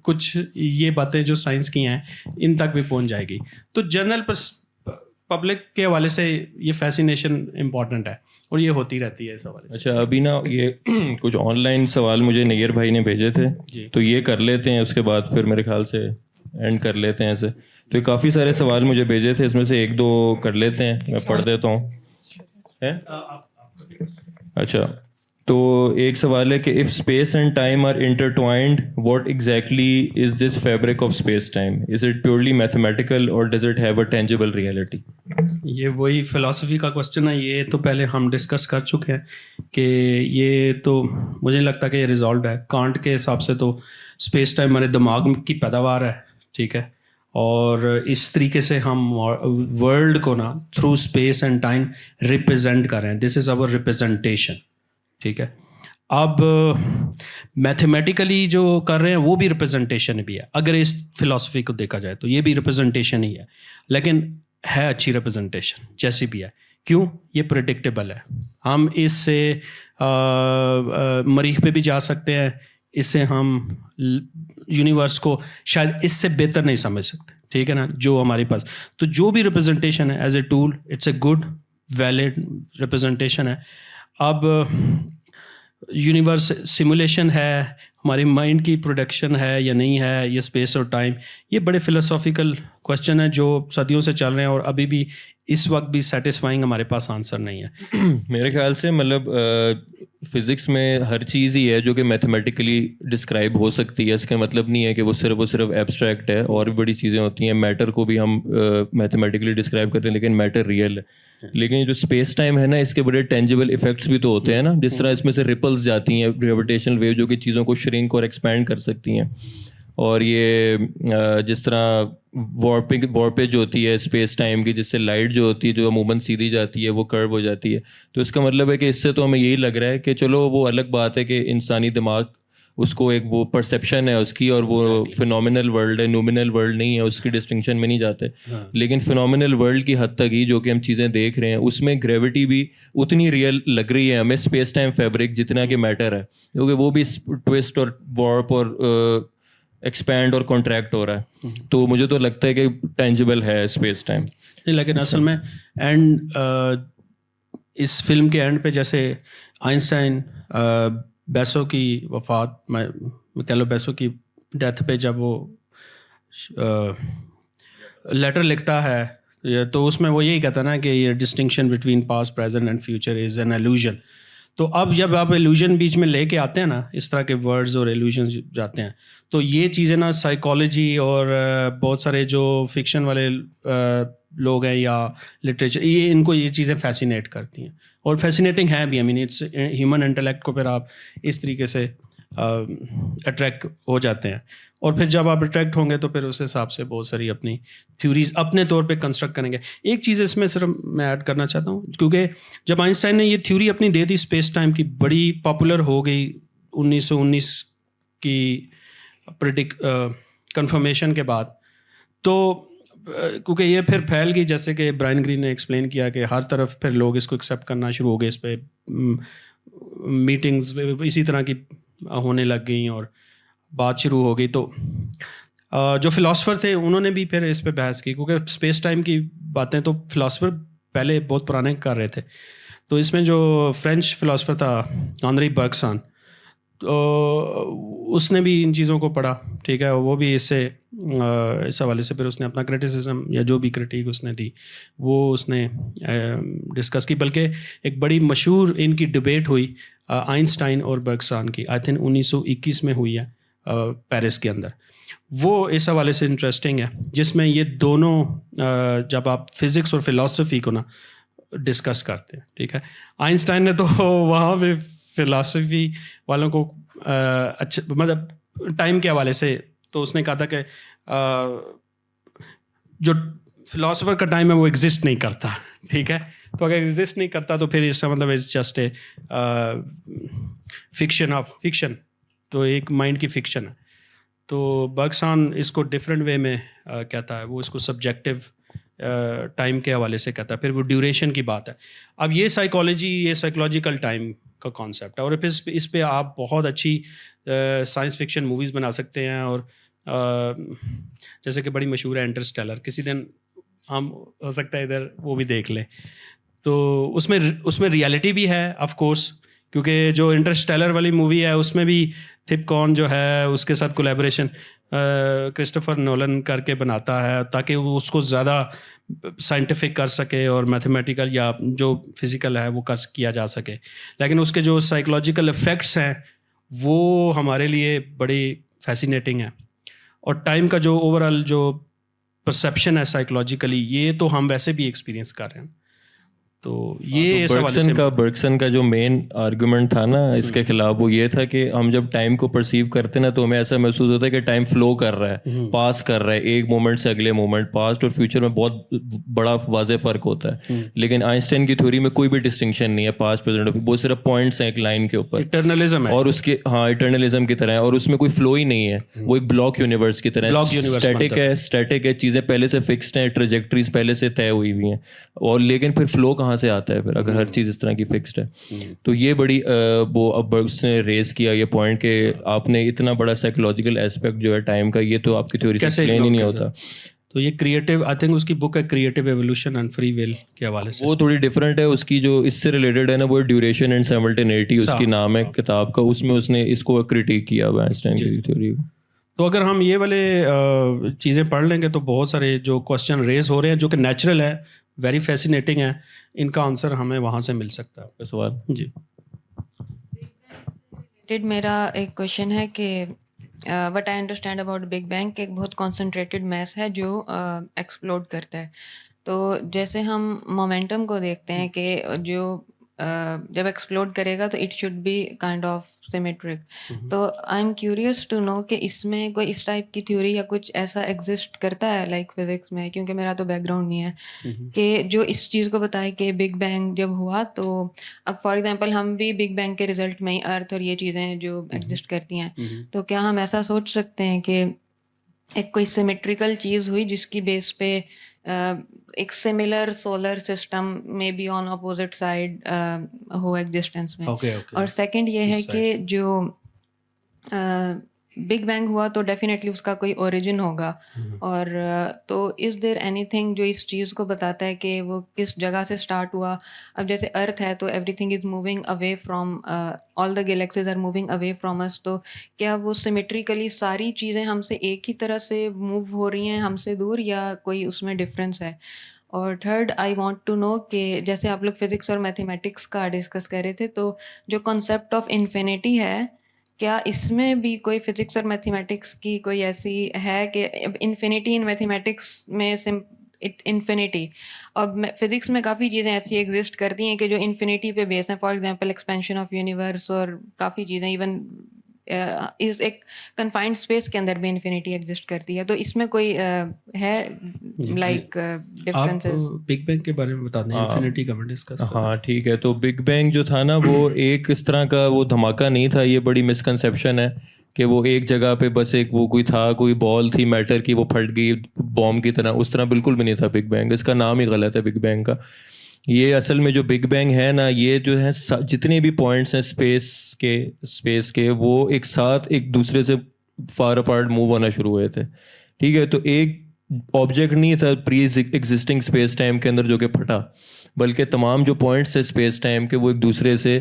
कुछ ये बातें जो साइंस की हैं इन तक भी पहुंच जाएगी। तो जनरल पब्लिक के हवाले से ये फैसिनेशन इम्पॉर्टेंट है और ये होती रहती है इस हवाले से। अच्छा, अभी ना ये कुछ ऑनलाइन सवाल मुझे नैयर भाई ने भेजे थे, तो ये कर लेते हैं, उसके बाद फिर मेरे ख्याल से एंड कर लेते हैं ऐसे। तो काफ़ी सारे सवाल मुझे भेजे थे, इसमें से 1-2 कर लेते हैं, मैं पढ़ देता हूँ। अच्छा, तो एक सवाल है कि if space and time are intertwined, what exactly is this fabric of space time? Is it purely mathematical और does it have a tangible reality? ये वही फिलॉसफी का क्वेश्चन है, ये तो पहले हम डिस्कस कर चुके हैं कि ये तो मुझे नहीं लगता कि ये रिजॉल्व है। कांट के हिसाब से तो स्पेस टाइम हमारे दिमाग की पैदावार है, ठीक है, और इस तरीके से हम वर्ल्ड को ना through space and time represent कर रहे हैं। दिस इज़ आवर रिप्रेजेंटेशन, ठीक है। अब मैथमेटिकली जो कर रहे हैं वो भी रिप्रेजेंटेशन भी है। अगर इस फिलॉसफी को देखा जाए तो ये भी रिप्रेजेंटेशन ही है, लेकिन है अच्छी रिप्रेजेंटेशन जैसी भी है। क्यों? ये प्रेडिक्टेबल है। हम इससे मरीख पे भी जा सकते हैं, इससे हम यूनिवर्स को शायद इससे बेहतर नहीं समझ सकते, ठीक है ना, जो हमारे पास। तो जो भी रिप्रेजेंटेशन है as a tool, it's a good valid representation है। अब यूनिवर्स सिमुलेशन है, हमारी माइंड की प्रोडक्शन है या नहीं है, ये स्पेस और टाइम, ये बड़े फ़िलोसॉफिकल क्वेश्चन है जो सदियों से चल रहे हैं और अभी भी इस वक्त भी सेटिस्फाइंग हमारे पास आंसर नहीं है। मेरे ख्याल से मतलब फिज़िक्स में हर चीज़ ही है जो कि मैथमेटिकली डिस्क्राइब हो सकती है। इसका मतलब नहीं है कि वो सिर्फ एब्स्ट्रैक्ट है, और भी बड़ी चीज़ें होती हैं। मैटर को भी हम मैथमेटिकली डिस्क्राइब करते हैं, लेकिन मैटर रियल है। लेकिन जो स्पेस टाइम है ना, इसके बड़े टेंजिबल इफेक्ट्स भी तो होते हैं ना, जिस तरह इसमें से रिपल्स जाती हैं, ग्रेविटेशनल वेव जो कि चीज़ों को श्रिंक और एक्सपैंड कर सकती हैं। और ये जिस तरह वॉर्पेज होती है स्पेस टाइम की, जिससे लाइट जो होती है जो अमूमन सीधी जाती है वो कर्व हो जाती है। तो इसका मतलब है कि इससे तो हमें यही लग रहा है कि चलो वो अलग बात है कि इंसानी दिमाग उसको एक वो परसेप्शन है उसकी, और वो फिनोमिनल वर्ल्ड है, नोमिनल वर्ल्ड नहीं है, उसकी डिस्टिंक्शन में नहीं जाते। लेकिन फिनोमिनल वर्ल्ड की हद तक ही जो कि हम चीज़ें देख रहे हैं उसमें ग्रेविटी भी उतनी रियल लग रही है हमें स्पेस टाइम फैब्रिक जितना कि मैटर है, क्योंकि वो भी ट्विस्ट और वॉर्प और एक्सपैंड और कॉन्ट्रैक्ट हो रहा है। तो मुझे तो लगता है कि टेंजिबल है स्पेस टाइम। लेकिन असल में इस फिल्म के एंड पे जैसे आइंस्टाइन बेसो की वफात, मैं कह लो बेसो की डेथ पे जब वो लेटर लिखता है तो उसमें वो यही कहता ना कि ये distinction between past present and future is an illusion. तो अब जब आप एल्यूजन बीच में लेके आते हैं ना, इस तरह के वर्ड्स और एल्यूजन जाते हैं, तो ये चीज़ें ना साइकोलॉजी और बहुत सारे जो फिक्शन वाले लोग हैं या लिटरेचर, ये इनको ये चीज़ें फैसिनेट करती हैं और फैसिनेटिंग है भी। I mean it's human intellect को फिर आप इस तरीके से अट्रैक्ट हो जाते हैं, और फिर जब आप अट्रैक्ट होंगे तो फिर उस हिसाब से बहुत सारी अपनी थ्योरीज अपने तौर पे कंस्ट्रक्ट करेंगे। एक चीज़ इसमें सिर्फ मैं ऐड करना चाहता हूँ, क्योंकि जब आइंस्टाइन ने ये थ्योरी अपनी दे दी स्पेस टाइम की, बड़ी पॉपुलर हो गई 1919 की कंफर्मेशन के बाद, तो क्योंकि ये फिर फैल गई, जैसे कि ब्रायन ग्रीन ने एक्सप्लेन किया कि हर तरफ फिर लोग इसको एक्सेप्ट करना शुरू हो गए, इस पर मीटिंग्स इसी तरह की होने लग गई और बात शुरू हो गई। तो जो फ़िलासफ़र थे उन्होंने भी फिर इस पे बहस की, क्योंकि स्पेस टाइम की बातें तो फ़िलासफ़र पहले बहुत पुराने कर रहे थे। तो इसमें जो फ्रेंच फ़िलासफ़र था आंद्रे बर्गसन, तो उसने भी इन चीज़ों को पढ़ा, ठीक है, वो भी इस हवाले से फिर उसने अपना क्रिटिसिज्म या जो भी क्रिटिक उसने दी वो उसने डिस्कस की। बल्कि एक बड़ी मशहूर इनकी डिबेट हुई आइंस्टाइन और बर्गसन की, आई थिंक 1921 में हुई है पेरिस के अंदर। वो इस हवाले से इंटरेस्टिंग है, जिसमें ये दोनों जब आप फिज़िक्स और फिलॉसफी को ना डिस्कस करते हैं, ठीक है। आइंस्टाइन ने तो वहाँ पे फिलॉसफी वालों को अच्छा, मतलब टाइम के हवाले से तो उसने कहा था कि जो फिलोसोफर का टाइम है वो एग्जिस्ट नहीं करता, ठीक है। तो अगर एग्जिस्ट नहीं करता तो फिर इसका मतलब it's just a fiction of fiction, तो एक माइंड की फिक्शन है। तो बर्गसन इसको डिफरेंट वे में कहता है, वो इसको सब्जेक्टिव टाइम के हवाले से कहता है। फिर वो ड्यूरेशन की बात है। अब ये साइकोलॉजी, ये साइकोलॉजिकल टाइम का कॉन्सेप्ट है, और इस पे आप बहुत अच्छी साइंस फिक्शन मूवीज़ बना सकते हैं। और जैसे कि बड़ी मशहूर है इंटरस्टेलर, किसी दिन हम हो सकता है इधर वो भी देख लें। तो उसमें रियलिटी भी है ऑफ कोर्स, क्योंकि जो इंटरस्टेलर वाली मूवी है उसमें भी थिपकॉन जो है उसके साथ कोलैबोरेशन क्रिस्टोफर नोलन करके बनाता है, ताकि वो उसको ज़्यादा साइंटिफिक कर सके और मैथमेटिकल या जो फिज़िकल है वो किया जा सके। लेकिन उसके जो साइकोलॉजिकल इफ़ेक्ट्स हैं वो हमारे लिए बड़ी फैसिनेटिंग है। और टाइम का जो ओवरऑल जो परसेप्शन है साइकोलॉजिकली, ये तो हम वैसे भी एक्सपीरियंस कर रहे हैं। तो ये बर्गसन का जो मेन आर्गुमेंट था ना इसके खिलाफ, वो ये था कि हम जब टाइम को परसीव करते ना तो हमें ऐसा महसूस होता है कि टाइम फ्लो कर रहा है, पास कर रहा है, एक मोमेंट से अगले मोमेंट। पास्ट और फ्यूचर में बहुत बड़ा वाज़ेह फ़र्क होता है। लेकिन आइंस्टाइन की थ्योरी में कोई भी डिस्टिंक्शन नहीं है पास्ट प्रेजेंट, वो सिर्फ पॉइंट्स हैं एक लाइन के ऊपर, इटर्नलिज्म है। और उसके इटर्नलिज्म की तरह है, और उसमें कोई फ्लो ही नहीं है, वो एक ब्लॉक यूनिवर्स की तरह है, स्टैटिक है, चीज़ें पहले से फिक्स्ड हैं, ट्रेजेक्टरीज पहले से तय हुई हुई हैं। और लेकिन फिर फ्लो कहाँ से आता है फिर, अगर हर चीज़ इस तरह की फिक्स्ड है। तो ये बड़ी वो अब उसने रेस किया ये पॉइंट कि आपने इतना बड़ा साइकोलॉजिकल एस्पेक्ट जो है टाइम का, ये तो आपकी थ्योरी से एक्सप्लेन ही नहीं होता। तो ये क्रिएटिव, आई थिंक उसकी बुक है creative evolution and free will के हवाले से, वो थोड़ी डिफरेंट है। उसकी जो इससे रिलेटेड है ना वो ड्यूरेशन एंड साइमल्टेनिटी उसकी नाम है किताब का, उसमें उसने इसको क्रिटिक किया हुआ आइंस्टाइन की थ्योरी को। तो अगर हम ये वाले चीज़ें पढ़ लेंगे तो बहुत सारे जो क्वेश्चन रेज हो रहे हैं जो कि नेचुरल है वेरी फैसिनेटिंग है, इनका आंसर हमें वहाँ से मिल सकता है। आपका सवाल जी। मेरा एक क्वेश्चन है कि what I understand about big bang एक बहुत कॉन्सेंट्रेटेड मैस है जो एक्सप्लोड करता है। तो जैसे हम मोमेंटम को देखते हैं कि जो जब एक्सप्लोड करेगा तो it should be kind of symmetric. तो I am curious to know कि इसमें कोई इस टाइप की थ्योरी या कुछ ऐसा एग्जिस्ट करता है लाइक फिजिक्स में, क्योंकि मेरा तो बैकग्राउंड नहीं है, कि जो इस चीज़ को बताए कि बिग बैंग जब हुआ तो अब फॉर एग्जांपल हम भी बिग बैंग के रिजल्ट में ही अर्थ और ये चीज़ें जो एग्जिस्ट करती हैं, तो क्या हम ऐसा सोच सकते हैं कि एक कोई सिमेट्रिकल चीज़ हुई जिसकी बेस पे एक सिमिलर सोलर सिस्टम में बी ऑन अपोजिट साइड हो एग्जिस्टेंस में। ओके और सेकंड ये है इस कि जो बिग बैंग हुआ तो डेफिनेटली उसका कोई ओरिजिन होगा, और तो इज़ देयर एनीथिंग जो इस चीज़ को बताता है कि वो किस जगह से स्टार्ट हुआ। अब जैसे अर्थ है तो everything is moving away from, all the galaxies are moving away from us, तो क्या वो सिमेट्रिकली सारी चीज़ें हमसे एक ही तरह से मूव हो रही हैं हमसे दूर, या कोई उसमें डिफरेंस है? और third I want to know कि जैसे आप लोग फिज़िक्स और मैथमेटिक्स का डिस्कस कर रहे थे, तो जो कॉन्सेप्ट ऑफ इन्फिनिटी है, क्या इसमें भी कोई फिज़िक्स और मैथमेटिक्स की कोई ऐसी है कि इन्फिनिटी इन मैथमेटिक्स में इन्फिनिटी, और फिज़िक्स में काफ़ी चीज़ें ऐसी एग्जिस्ट करती हैं कि जो इन्फिनिटी पे बेस हैं, for example expansion of universe और काफ़ी चीज़ें, इवन इस एक कन्फाइंड स्पेस के अंदर भी इन्फिनिटी एग्जिस्ट करती है। तो इसमें कोई है लाइक आप डिफरेंसेस? बिग बैंग के बारे में बता दें, इन्फिनिटी का हम डिस्कस करें। हाँ ठीक है। तो बिग बैंग जो था ना वो एक इस तरह का वो धमाका नहीं था, ये बड़ी मिसकंसेप्शन है कि वो एक जगह पे बस एक वो कोई था, कोई बॉल थी मैटर की, वो फट गई बॉम्ब की तरह, उस तरह बिल्कुल भी नहीं था बिग बैंग। इसका नाम ही गलत है बिग बैंग का। ये असल में जो बिग बैंग है ना, ये जो है जितने भी पॉइंट्स हैं स्पेस के वो एक साथ एक दूसरे से फार अपार्ट मूव होना शुरू हुए थे। ठीक है, तो एक ऑब्जेक्ट नहीं था प्री एग्जिस्टिंग स्पेस टाइम के अंदर जो कि फटा, बल्कि तमाम जो पॉइंट्स है स्पेस टाइम के वो एक दूसरे से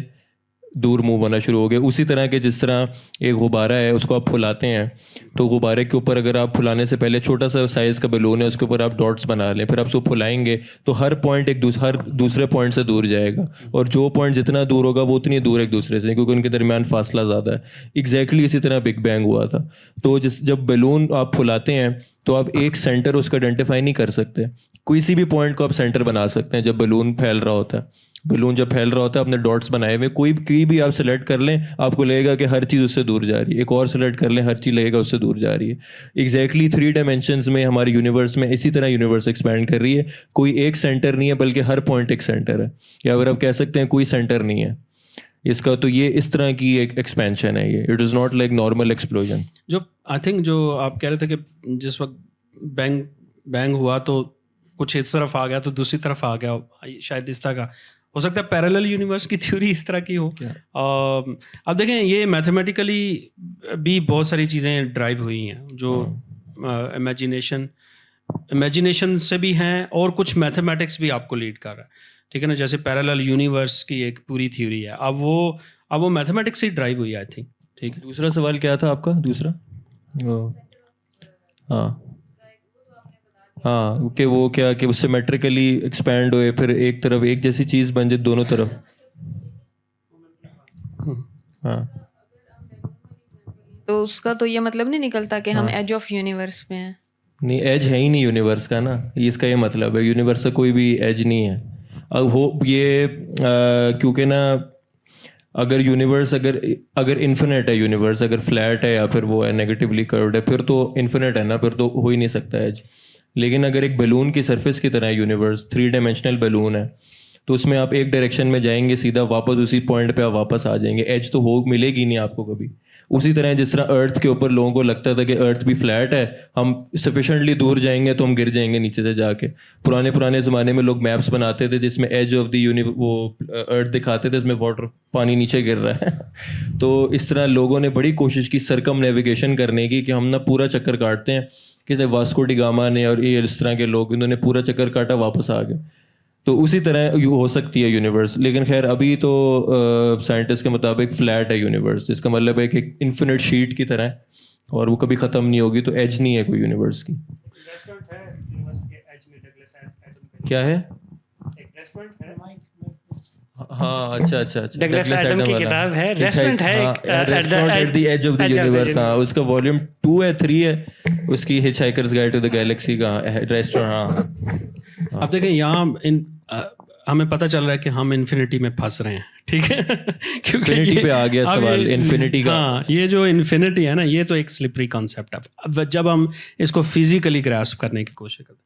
दूर मूव होना शुरू हो गए। उसी तरह के जिस तरह एक गुब्बारा है उसको आप फुलाते हैं, तो गुब्बारे के ऊपर अगर आप फुलाने से पहले छोटा सा साइज़ का बैलून है उसके ऊपर आप डॉट्स बना लें, फिर आप उसको फुलाएंगे तो हर पॉइंट हर दूसरे पॉइंट से दूर जाएगा, और जो पॉइंट जितना दूर होगा वो उतनी दूर एक दूसरे से, क्योंकि उनके दरमियान फासला ज़्यादा है। एग्जैक्टली इसी तरह बिग बैंग हुआ था। तो जब बैलून आप फुलाते हैं तो आप एक सेंटर उसका आइडेंटिफाई नहीं कर सकते, किसी भी पॉइंट को आप सेंटर बना सकते हैं। जब बैलून फैल रहा होता है, बैलून जब फैल रहा होता है, अपने डॉट्स बनाए हुए कोई भी आप सेलेक्ट कर लें, आपको लगेगा कि हर चीज़ उससे दूर जा रही है। एक और सेलेक्ट कर लें, हर चीज़ लगेगा उससे दूर जा रही है। एग्जैक्टली 3 डायमेंशंस में हमारे यूनिवर्स में इसी तरह यूनिवर्स एक्सपैंड कर रही है। कोई एक सेंटर नहीं है, बल्कि हर पॉइंट एक सेंटर है, या अगर आप कह सकते हैं कोई सेंटर नहीं है इसका। तो ये इस तरह की एक एक्सपेंशन है, ये it is not like normal explosion. जो आई थिंक जो आप कह रहे थे कि जिस वक्त बैंग हुआ तो कुछ इस तरफ आ गया तो दूसरी तरफ आ गया, शायद इस तरह का हो सकता है। पैरेलल यूनिवर्स की थ्योरी इस तरह की हो। अब देखें, ये मैथमेटिकली भी बहुत सारी चीज़ें ड्राइव हुई हैं, जो इमेजिनेशन से भी हैं, और कुछ मैथमेटिक्स भी आपको लीड कर रहा है। ठीक है ना, जैसे पैरेलल यूनिवर्स की एक पूरी थ्योरी है, अब वो मैथमेटिक्स से ड्राइव हुई है आई थिंक। ठीक है, दूसरा सवाल क्या था आपका? दूसरा हाँ कि वो क्या कि उससे सिमेट्रिकली एक्सपैंड हुए, फिर एक तरफ एक जैसी चीज़ बन जाए दोनों तरफ। हाँ, तो उसका तो ये मतलब नहीं निकलता कि हम एज ऑफ यूनिवर्स में हैं? नहीं, एज है ही नहीं यूनिवर्स का ना, इसका ये मतलब है। यूनिवर्स का कोई भी एज नहीं है। अब हो ये क्योंकि ना अगर यूनिवर्स अगर इन्फिनिट है, यूनिवर्स अगर फ्लैट है या फिर वो है नेगेटिवली कर्व्ड है, फिर तो इन्फिनिट है ना, फिर तो हो ही नहीं सकता एज। लेकिन अगर एक बैलून की सरफेस की तरह यूनिवर्स 3 डायमेंशनल बैलून है, तो उसमें आप एक डायरेक्शन में जाएंगे सीधा, वापस उसी पॉइंट पे आप वापस आ जाएंगे, एज तो हो मिलेगी नहीं आपको कभी। उसी तरह जिस तरह अर्थ के ऊपर लोगों को लगता था कि अर्थ भी फ्लैट है, हम सफिशेंटली दूर जाएंगे तो हम गिर जाएंगे नीचे से जाके। पुराने ज़माने में लोग मैप्स बनाते थे जिसमें एज ऑफ द वो अर्थ दिखाते थे, उसमें वाटर पानी नीचे गिर रहा है। तो इस तरह लोगों ने बड़ी कोशिश की सरकम नेविगेशन करने की, कि हम ना पूरा चक्कर काटते हैं, कि वास्को डी गामा ने और ये इस तरह के लोग, इन्होंने पूरा चक्कर काटा, वापस आ गए। तो उसी तरह हो सकती है यूनिवर्स। लेकिन खैर अभी तो साइंटिस्ट के मुताबिक फ्लैट है यूनिवर्स, जिसका मतलब है कि एक इन्फिनिट शीट की तरह है और वो कभी ख़त्म नहीं होगी, तो एज नहीं है कोई यूनिवर्स की। क्या है? हाँ अच्छा अच्छा अच्छा डगलस एडम की किताब है, रेस्टोरेंट है restaurant at the edge of the universe. हाँ उसका वॉल्यूम 2 है 3 है उसकी hitchhiker's guide to the galaxy का रेस्टोरेंट। हाँ अब देखें यहाँ हमें पता चल रहा है कि हम इन्फिनिटी में फंस रहे हैं, ठीक है क्योंकि इन्फिनिटी पे आ गया अब सवाल इन्फिनिटी का। हाँ ये जो इन्फिनिटी है ना ये तो एक स्लिपरी कॉन्सेप्ट है। अब जब हम इसको फिजिकली ग्रास्प करने की कोशिश करते हैं,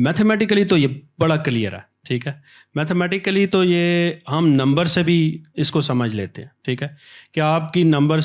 मैथमेटिकली तो ये बड़ा क्लियर है, ठीक है। मैथमेटिकली तो ये हम नंबर से भी इसको समझ लेते हैं, ठीक है, कि आपकी नंबर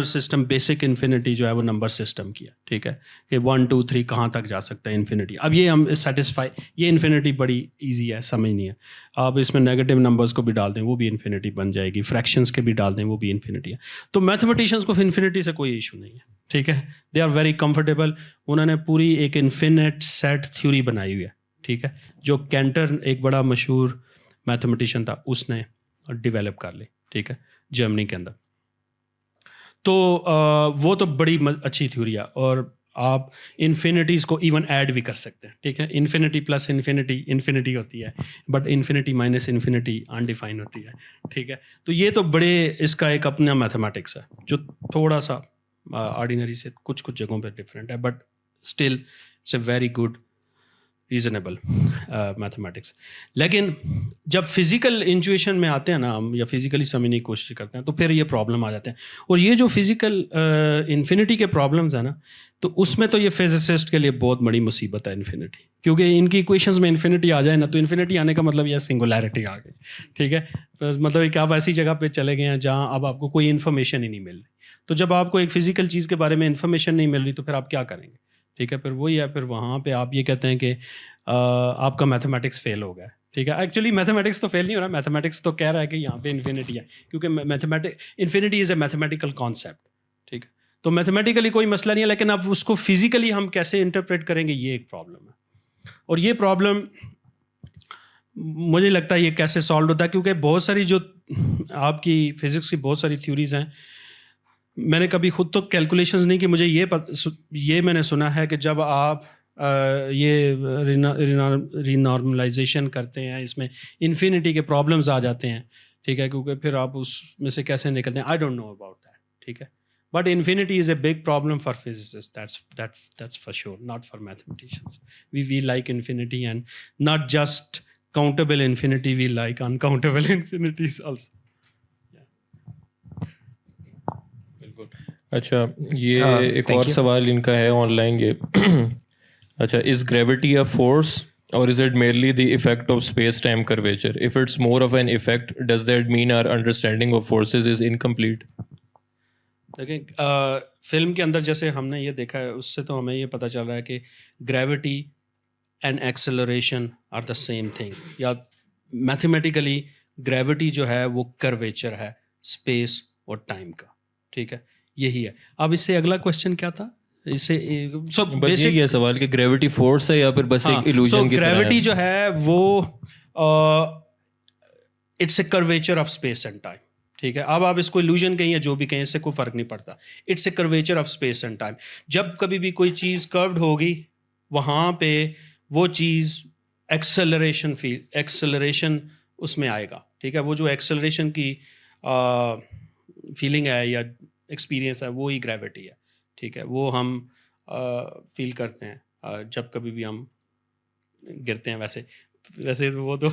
सिस्टम बेसिक इन्फिनिटी जो है वो नंबर सिस्टम की है, ठीक है, कि 1 2 3 कहाँ तक जा सकता है इन्फिनिटी। अब ये हम सेटिस्फाई, ये इन्फिनिटी बड़ी इजी है, समझनी है। आप इसमें नेगेटिव नंबर्स को भी डाल दें वो भी इन्फिनिटी बन जाएगी, फ्रैक्शंस के भी डाल दें वो भी इन्फिनिटी है। तो मैथमेटिशियंस को इन्फिनिटी से कोई इशू नहीं है, ठीक है, दे आर वेरी कंफर्टेबल। उन्होंने पूरी एक इन्फिनिट सेट थ्योरी बनाई हुई है, ठीक है, जो कैंटर एक बड़ा मशहूर मैथमेटिशियन था उसने डेवलप कर ली, ठीक है, जर्मनी के अंदर। तो वो तो बड़ी अच्छी थ्योरी है और आप इन्फिनिटीज़ को इवन ऐड भी कर सकते हैं, ठीक है। इन्फिनिटी प्लस इन्फिनिटी होती है, but infinity minus infinity undefine होती है, ठीक है। तो ये तो बड़े इसका एक अपना मैथमेटिक्स है जो थोड़ा सा ऑर्डिनरी से कुछ जगहों पे डिफरेंट है, but still it's a very good reasonable mathematics. लेकिन जब फिजिकल इंट्यूशन में आते हैं ना हम, या फिजिकली समझने की कोशिश करते हैं, तो फिर ये प्रॉब्लम आ जाते हैं। और ये जो फिजिकल इन्फिनिटी के प्रॉब्लम्स है ना, तो उसमें तो ये फिजिसिस्ट के लिए बहुत बड़ी मुसीबत है इन्फिनिटी, क्योंकि इनकी इक्वेशंस में इन्फिनिटी आ जाए ना, तो इन्फिनिटी आने का मतलब यह सिंगुलैरिटी आ गई, ठीक है। मतलब एक आप ऐसी जगह पे चले गए हैं जहाँ अब आपको कोई इन्फॉर्मेशन ही नहीं मिल रही। तो जब आपको एक फिजिकल चीज़ के बारे में इन्फॉर्मेशन नहीं मिल रही तो फिर आप क्या करेंगे, ठीक है। फिर वही है, फिर वहाँ पे आप ये कहते हैं कि आपका मैथमेटिक्स फेल हो गया, ठीक है। एक्चुअली मैथमेटिक्स तो फेल नहीं हो रहा, मैथमेटिक्स तो कह रहा है कि यहाँ पे इन्फिनिटी है, क्योंकि infinity is a mathematical concept, ठीक है। तो मैथमेटिकली कोई मसला नहीं है, लेकिन अब उसको फिजिकली हम कैसे इंटरप्रेट करेंगे ये एक प्रॉब्लम है। और ये प्रॉब्लम मुझे लगता है ये कैसे सॉल्व होता है, क्योंकि बहुत सारी जो आपकी फिज़िक्स की बहुत सारी थ्योरीज हैं, मैंने कभी खुद तो कैलकुलेशंस नहीं की, मुझे ये मैंने सुना है कि जब आप ये रीनॉर्मलाइजेशन करते हैं, इसमें इन्फिनिटी के प्रॉब्लम्स आ जाते हैं, ठीक है, क्योंकि फिर आप उसमें से कैसे निकलते हैं, I don't know about that, ठीक है। But infinity is a big problem for physicist, that's for sure, not for mathematicians. We like infinity, and not just countable infinity, we like uncountable infinities also. अच्छा ये एक और सवाल इनका है online ये अच्छा, इज ग्रेविटी अ फोर्स और is it merely the effect of space time curvature? If it's more of an effect, does that mean our understanding of forces is incomplete? देखें फिल्म के अंदर जैसे हमने ये देखा है, उससे तो हमें ये पता चल रहा है कि gravity and acceleration are the same thing, या मैथमेटिकली ग्रेविटी जो है वो कर्वेचर है स्पेस और टाइम का, ठीक है, यही है। अब इससे अगला क्वेश्चन क्या था? इससे बस यही है सवाल कि ग्रेविटी फोर्स है या फिर बस एक इल्यूजन की तरह है? ग्रेविटी जो है वो it's a curvature of space and time, ठीक है। अब आप इसको इल्यूजन कहें या जो भी कहें, इससे कोई फर्क नहीं पड़ता, it's a curvature of space and time. जब कभी भी कोई चीज़ कर्व्ड होगी वहाँ पे वो चीज़ एक्सेलरेशन उसमें आएगा, ठीक है। वो जो एक्सेलरेशन की फीलिंग है या एक्सपीरियंस है वो ही ग्रेविटी है, ठीक है। वो हम फील करते हैं जब कभी भी हम गिरते हैं। वैसे तो वो तो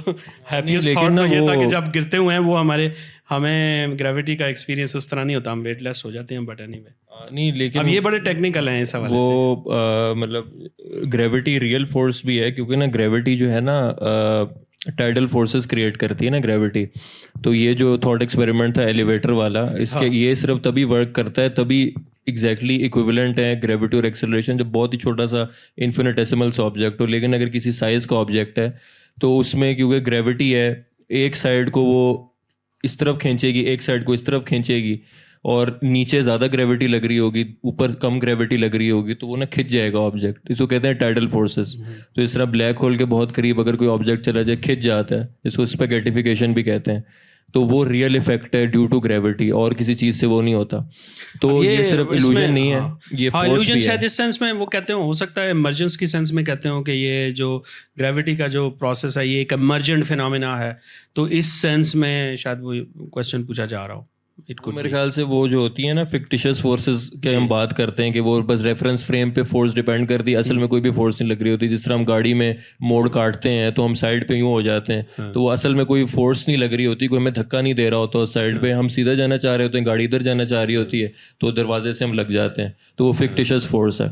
हैप्पीएस्ट थॉट तो ये था कि जब गिरते हुए हैं वो हमें ग्रेविटी का एक्सपीरियंस उस तरह नहीं होता, हम वेटलेस हो जाते हैं, बट एनीवे नहीं, लेकिन अब ये बड़े टेक्निकल हैं इस हवाले से। मतलब ग्रेविटी रियल फोर्स भी है, क्योंकि ना ग्रेविटी जो है ना टाइडल फोर्सेस क्रिएट करती है ना ग्रेविटी। तो ये जो थॉट एक्सपेरिमेंट था एलिवेटर वाला, इसके ये सिर्फ तभी वर्क करता है, तभी एग्जैक्टली इक्विवेलेंट है ग्रेविटी और एक्सेलरेशन, जब बहुत ही छोटा सा इन्फिनिटेसिमल सा ऑब्जेक्ट हो। लेकिन अगर किसी साइज का ऑब्जेक्ट है तो उसमें क्योंकि ग्रेविटी है, एक साइड को वो इस तरफ खींचेगी, एक साइड को इस तरफ खींचेगी, और नीचे ज़्यादा ग्रेविटी लग रही होगी, ऊपर कम ग्रेविटी लग रही होगी, तो वो ना खिंच जाएगा ऑब्जेक्ट। इसको कहते हैं टाइडल फोर्सेस। तो इस तरह ब्लैक होल के बहुत करीब अगर कोई ऑब्जेक्ट चला जाए खिंच जाता है, इसको स्पेगेटिफिकेशन भी कहते हैं। तो वो रियल इफेक्ट है ड्यू टू ग्रेविटी, और किसी चीज़ से वो नहीं होता। तो ये सिर्फ इल्यूजन नहीं है, ये फोर्स इल्यूजन भी शायद है। इस सेंस में वो कहते हो सकता है इमर्जेंस की सेंस में कहते हो कि ये जो ग्रेविटी का जो प्रोसेस है ये एक इमर्जेंट फिनोमेना है, तो इस सेंस में शायद वो क्वेश्चन पूछा जा रहा हो। मेरे ख्याल से वो जो होती है ना फिक्टिशियस फोर्सेस के हम बात करते हैं कि वो बस रेफरेंस फ्रेम पे फोर्स डिपेंड करती है, असल में कोई भी फोर्स नहीं लग रही होती। जिस तरह हम गाड़ी में मोड़ काटते हैं तो हम साइड पे यूँ हो जाते हैं, तो वो असल में कोई फोर्स नहीं लग रही होती, कोई हमें धक्का नहीं दे रहा होता साइड पे, हम सीधा जाना चाह रहे होते हैं, गाड़ी इधर जाना चाह रही होती है तो दरवाजे से हम लग जाते हैं, तो वो फिक्टिशियस फोर्स है।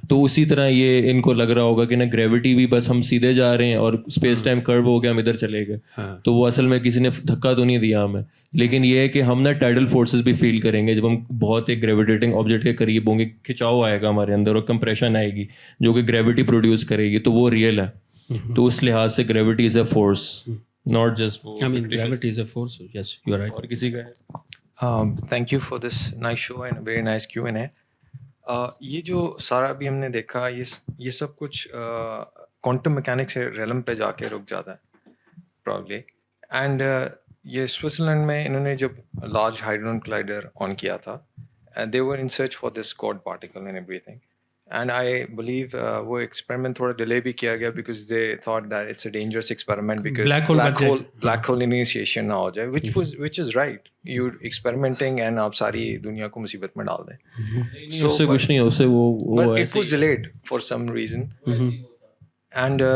तो उसी तरह ये इनको लग रहा होगा कि ना ग्रेविटी भी बस हम सीधे जा रहे हैं और स्पेस टाइम कर्व हो गया, हम इधर चले गए, तो वो असल में किसी ने धक्का तो नहीं दिया हमें। लेकिन ये है कि हम ना टाइडल फोर्सेस भी फील करेंगे जब हम बहुत एक ग्रेविटेटिंग ऑब्जेक्ट के करीब होंगे, खिंचाव आएगा हमारे अंदर और कंप्रेशन आएगी जो कि ग्रेविटी प्रोड्यूस करेगी, तो वो रियल है। तो उस लिहाज से gravity is a force, not just I mean gravity is a force, yes you are right. और किसी का thank you for this nice show and very nice Q&A। ये जो सारा अभी हमने देखा ये सब कुछ क्वांटम मैकेनिक्स से रेलम पे जाके रुक जाता है प्रॉब्ली। एंड ये स्विट्जरलैंड में इन्होंने जब लार्ज हाइड्रोजन कोलाइडर ऑन किया था, they were in search for this god particle and everything, and I believe वो एक्सपेरिमेंट थोड़ा डिले भी किया गया because they thought that it's a dangerous experiment because black hole initiation ना हो जाए, which is right, you experimenting and आप सारी दुनिया को मुसीबत में डाल दें। उससे कुछ नहीं है, उससे वो it was delayed for some reason, and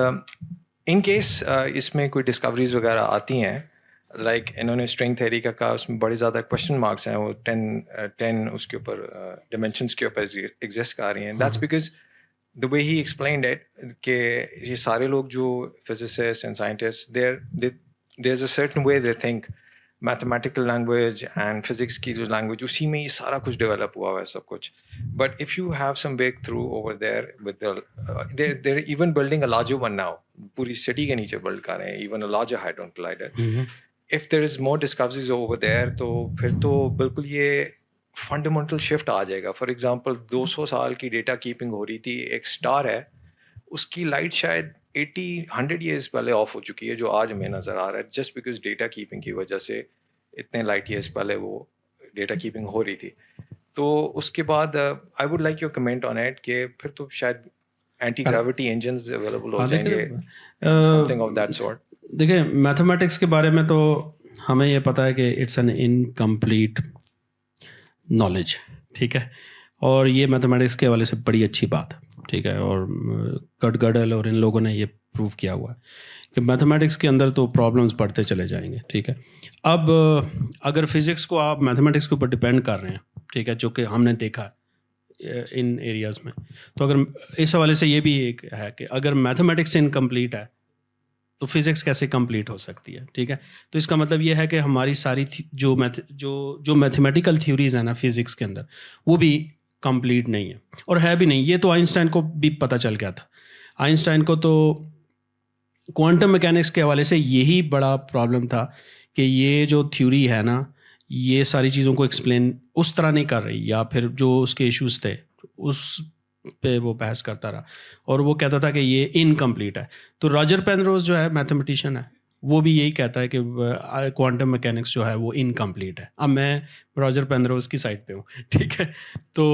in case इसमें कोई डिस्कवरीज वगैरह आती हैं, लाइक इन्होंने स्ट्रिंग थ्योरी का कहा, उसमें बड़े ज़्यादा क्वेश्चन मार्क्स हैं, वो 10 उसके ऊपर डिमेंशंस के ऊपर एग्जिस्ट कर रही हैं। That's because the way he explained it कि ये सारे लोग जो physicist and scientist there is a certain way they think, mathematical language and physics की जो लैंग्वेज उसी में ये सारा कुछ डेवलप हुआ हुआ है सब कुछ। But if you have some breakthrough over there with there even building a larger one now, पूरी सिटी के नीचे बिल्ड कर रहे हैं, even a larger hydrogen collider. If there is more discoveries over there तो फिर तो बिल्कुल ये फंडामेंटल शिफ्ट आ जाएगा। फॉर एग्जांपल 200 साल की डेटा कीपिंग हो रही थी, एक स्टार है उसकी लाइट शायद 80-100 ईयर्स पहले ऑफ हो चुकी है, जो आज हमें नज़र आ रहा है, जस्ट बिकॉज डेटा कीपिंग की वजह से इतने लाइट ईयर्स पहले वो डेटा कीपिंग हो रही थी। तो उसके बाद I would like your comment on it कि फिर तो शायद एंटी ग्रेविटी इंजन्स अवेलेबल हो जाएंगे, समथिंग ऑफ दैट सॉर्ट। देखिए मैथमेटिक्स के बारे में तो हमें ये पता है कि इट्स एन इनकम्प्लीट नॉलेज, ठीक है, और ये मैथमेटिक्स के हवाले से बड़ी अच्छी बात है, ठीक है, और गडल और इन लोगों ने ये प्रूव किया हुआ है कि मैथमेटिक्स के अंदर तो प्रॉब्लम्स बढ़ते चले जाएंगे, ठीक है। अब अगर फिज़िक्स को आप मैथमेटिक्स के ऊपर डिपेंड कर रहे हैं, ठीक है, जो कि हमने देखा है इन एरियाज़ में, तो अगर इस हवाले से ये भी एक है कि अगर मैथमेटिक्स इनकम्प्लीट है तो फिज़िक्स कैसे कंप्लीट हो सकती है, ठीक है। तो इसका मतलब ये है कि हमारी सारी जो मैथमेटिकल थ्योरीज़ हैं ना फिज़िक्स के अंदर, वो भी कंप्लीट नहीं है और है भी नहीं। ये तो आइंस्टाइन को भी पता चल गया था। आइंस्टाइन को तो क्वांटम मैकेनिक्स के हवाले से यही बड़ा प्रॉब्लम था कि ये जो थ्योरी है ना, ये सारी चीज़ों को एक्सप्लेन उस तरह नहीं कर रही, या फिर जो उसके इश्यूज थे उस पे वो बहस करता रहा और वो कहता था कि ये इनकम्प्लीट है। तो रॉजर पेनरोज जो है मैथमेटिशियन है, वो भी यही कहता है कि क्वांटम मैकेनिक्स जो है वो इनकम्प्लीट है। अब मैं रॉजर पेनरोज की साइड पे हूँ, ठीक है। तो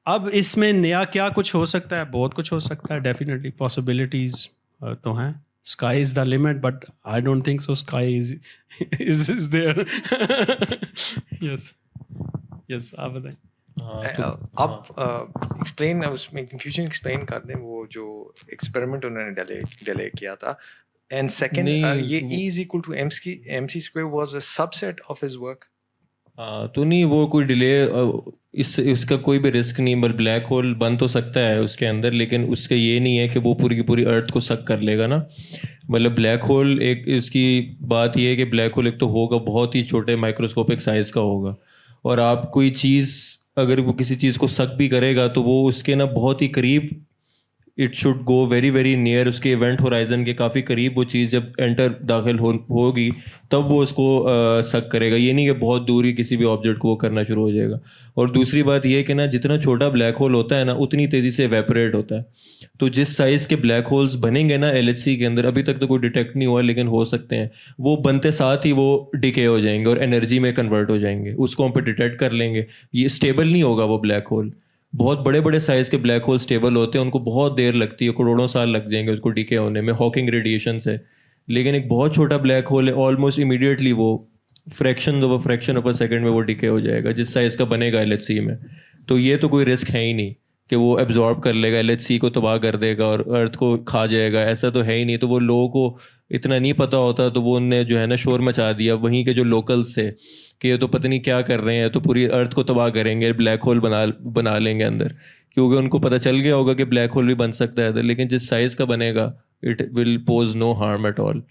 अब इसमें नया क्या कुछ हो सकता है, बहुत कुछ हो सकता है, डेफिनेटली पॉसिबिलिटीज़ तो हैं। Sky is the limit, but I don't think so sky is there. Yes yes, आप बताएं। आप एक्सप्लेन उसमें कंफ्यूजन एक्सप्लेन कर दें, वो जो एक्सपेरिमेंट उन्होंने डिले किया था। एंड सेकंड, ये E is equal to MC square was a subset of his work। तो नहीं, वो कोई डिले इसका कोई भी रिस्क नहीं, बट ब्लैक होल बन तो सकता है उसके अंदर, लेकिन उसका ये नहीं है कि वो पूरी की पूरी अर्थ को सक कर लेगा ना। मतलब ब्लैक होल एक, इसकी बात ये है कि ब्लैक होल एक तो होगा बहुत ही छोटे माइक्रोस्कोपिक साइज़ का होगा, और आप कोई चीज़ अगर वो किसी चीज़ को सक भी करेगा तो वो उसके ना बहुत ही करीब it should go very very near, उसके इवेंट होराइजन के काफ़ी करीब वो चीज़ जब दाखिल होगी तब वो उसको सक करेगा। ये नहीं कि बहुत दूर ही किसी भी ऑब्जेक्ट को वो करना शुरू हो जाएगा। और दूसरी बात ये कि ना जितना छोटा ब्लैक होल होता है ना उतनी तेज़ी से एवेपोरेट होता है। तो जिस साइज़ के ब्लैक होल्स बनेंगे ना LHC के अंदर, अभी तक तो कोई डिटेक्ट नहीं हुआ लेकिन हो सकते हैं, वो बनते साथ ही वो डिके हो जाएंगे और एनर्जी में कन्वर्ट हो जाएंगे। उसको हम पे डिटेक्ट कर लेंगे। ये स्टेबल नहीं होगा वो ब्लैक होल। बहुत बड़े बड़े साइज़ के ब्लैक होल स्टेबल होते हैं, उनको बहुत देर लगती है, करोड़ों साल लग जाएंगे उसको डिके होने में हॉकिंग रेडिएशन से। लेकिन एक बहुत छोटा ब्लैक होल है, ऑलमोस्ट इमीडिएटली वो फ्रैक्शन ऑफ अ सेकंड में वो डिके हो जाएगा जिस साइज़ का बनेगा LHC में। तो ये तो कोई रिस्क है ही नहीं कि वो एब्जॉर्ब कर लेगा, LHC को तबाह कर देगा और अर्थ को खा जाएगा, ऐसा तो है ही नहीं। तो वो लोगों को इतना नहीं पता होता तो वो उनने जो है ना शोर मचा दिया, वहीं के जो लोकल्स थे कि ये तो पता नहीं क्या कर रहे हैं, तो पूरी अर्थ को तबाह करेंगे, ब्लैक होल बना लेंगे अंदर, क्योंकि उनको पता चल गया होगा कि ब्लैक होल भी बन सकता है। लेकिन जिस साइज़ का बनेगा it will pose no harm at all.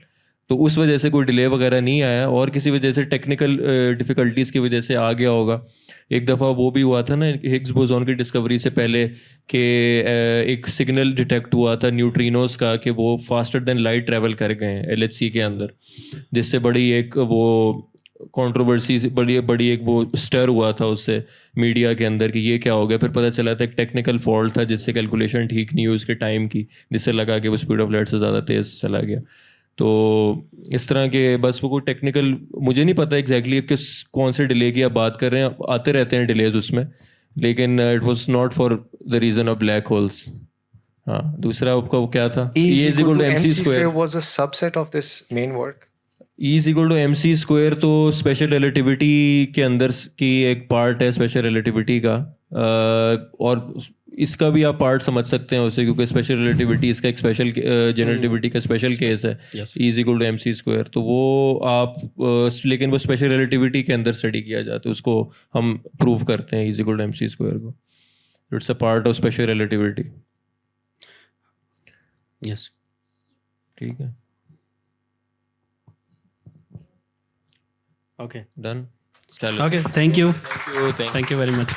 तो उस वजह से कोई डिले वगैरह नहीं आया, और किसी वजह से टेक्निकल डिफ़िकल्टीज़ की वजह से आ गया होगा। एक दफ़ा वो भी हुआ था ना हिग्स बोसॉन की डिस्कवरी से पहले कि एक सिग्नल डिटेक्ट हुआ था न्यूट्रिनोज का कि वो फास्टर देन लाइट ट्रैवल कर गए हैं LHC के अंदर, जिससे बड़ी एक वो कंट्रोवर्सी, बड़ी एक वो स्टर हुआ था उससे मीडिया के अंदर कि ये क्या हो गया। फिर पता चला था एक टेक्निकल फॉल्ट था जिससे कैलकुलेशन ठीक नहीं हुई उसके टाइम की, जिससे लगा कि वो स्पीड ऑफ लाइट से ज़्यादा तेज़ चला गया। तो इस तरह के बस वो कोई टेक्निकल, मुझे नहीं पता एग्जैक्टली किस कौन से डिले की आप बात कर रहे हैं, आते रहते हैं डिलेज उसमें, लेकिन it was not for the reason of black holes. हाँ, दूसरा आपका वो क्या था? E is equal to MC square was a subset of this main work. E is equal to MC square तो स्पेशल रिलेटिविटी के अंदर की एक पार्ट है स्पेशल रिलेटिविटी का, और इसका भी आप पार्ट समझ सकते हैं उसे, क्योंकि स्पेशल रिलेटिविटी इसका एक स्पेशल जनरेटिविटी का स्पेशल केस है। E is equal to MC square, तो वो आप लेकिन वो स्पेशल रिलेटिविटी के अंदर स्टडी किया जाता है, उसको हम प्रूव करते हैं E is equal to MC square को। It's a part of special relativity. Yes, ठीक है, ओके डन, चलो, okay, thank you thank you very much.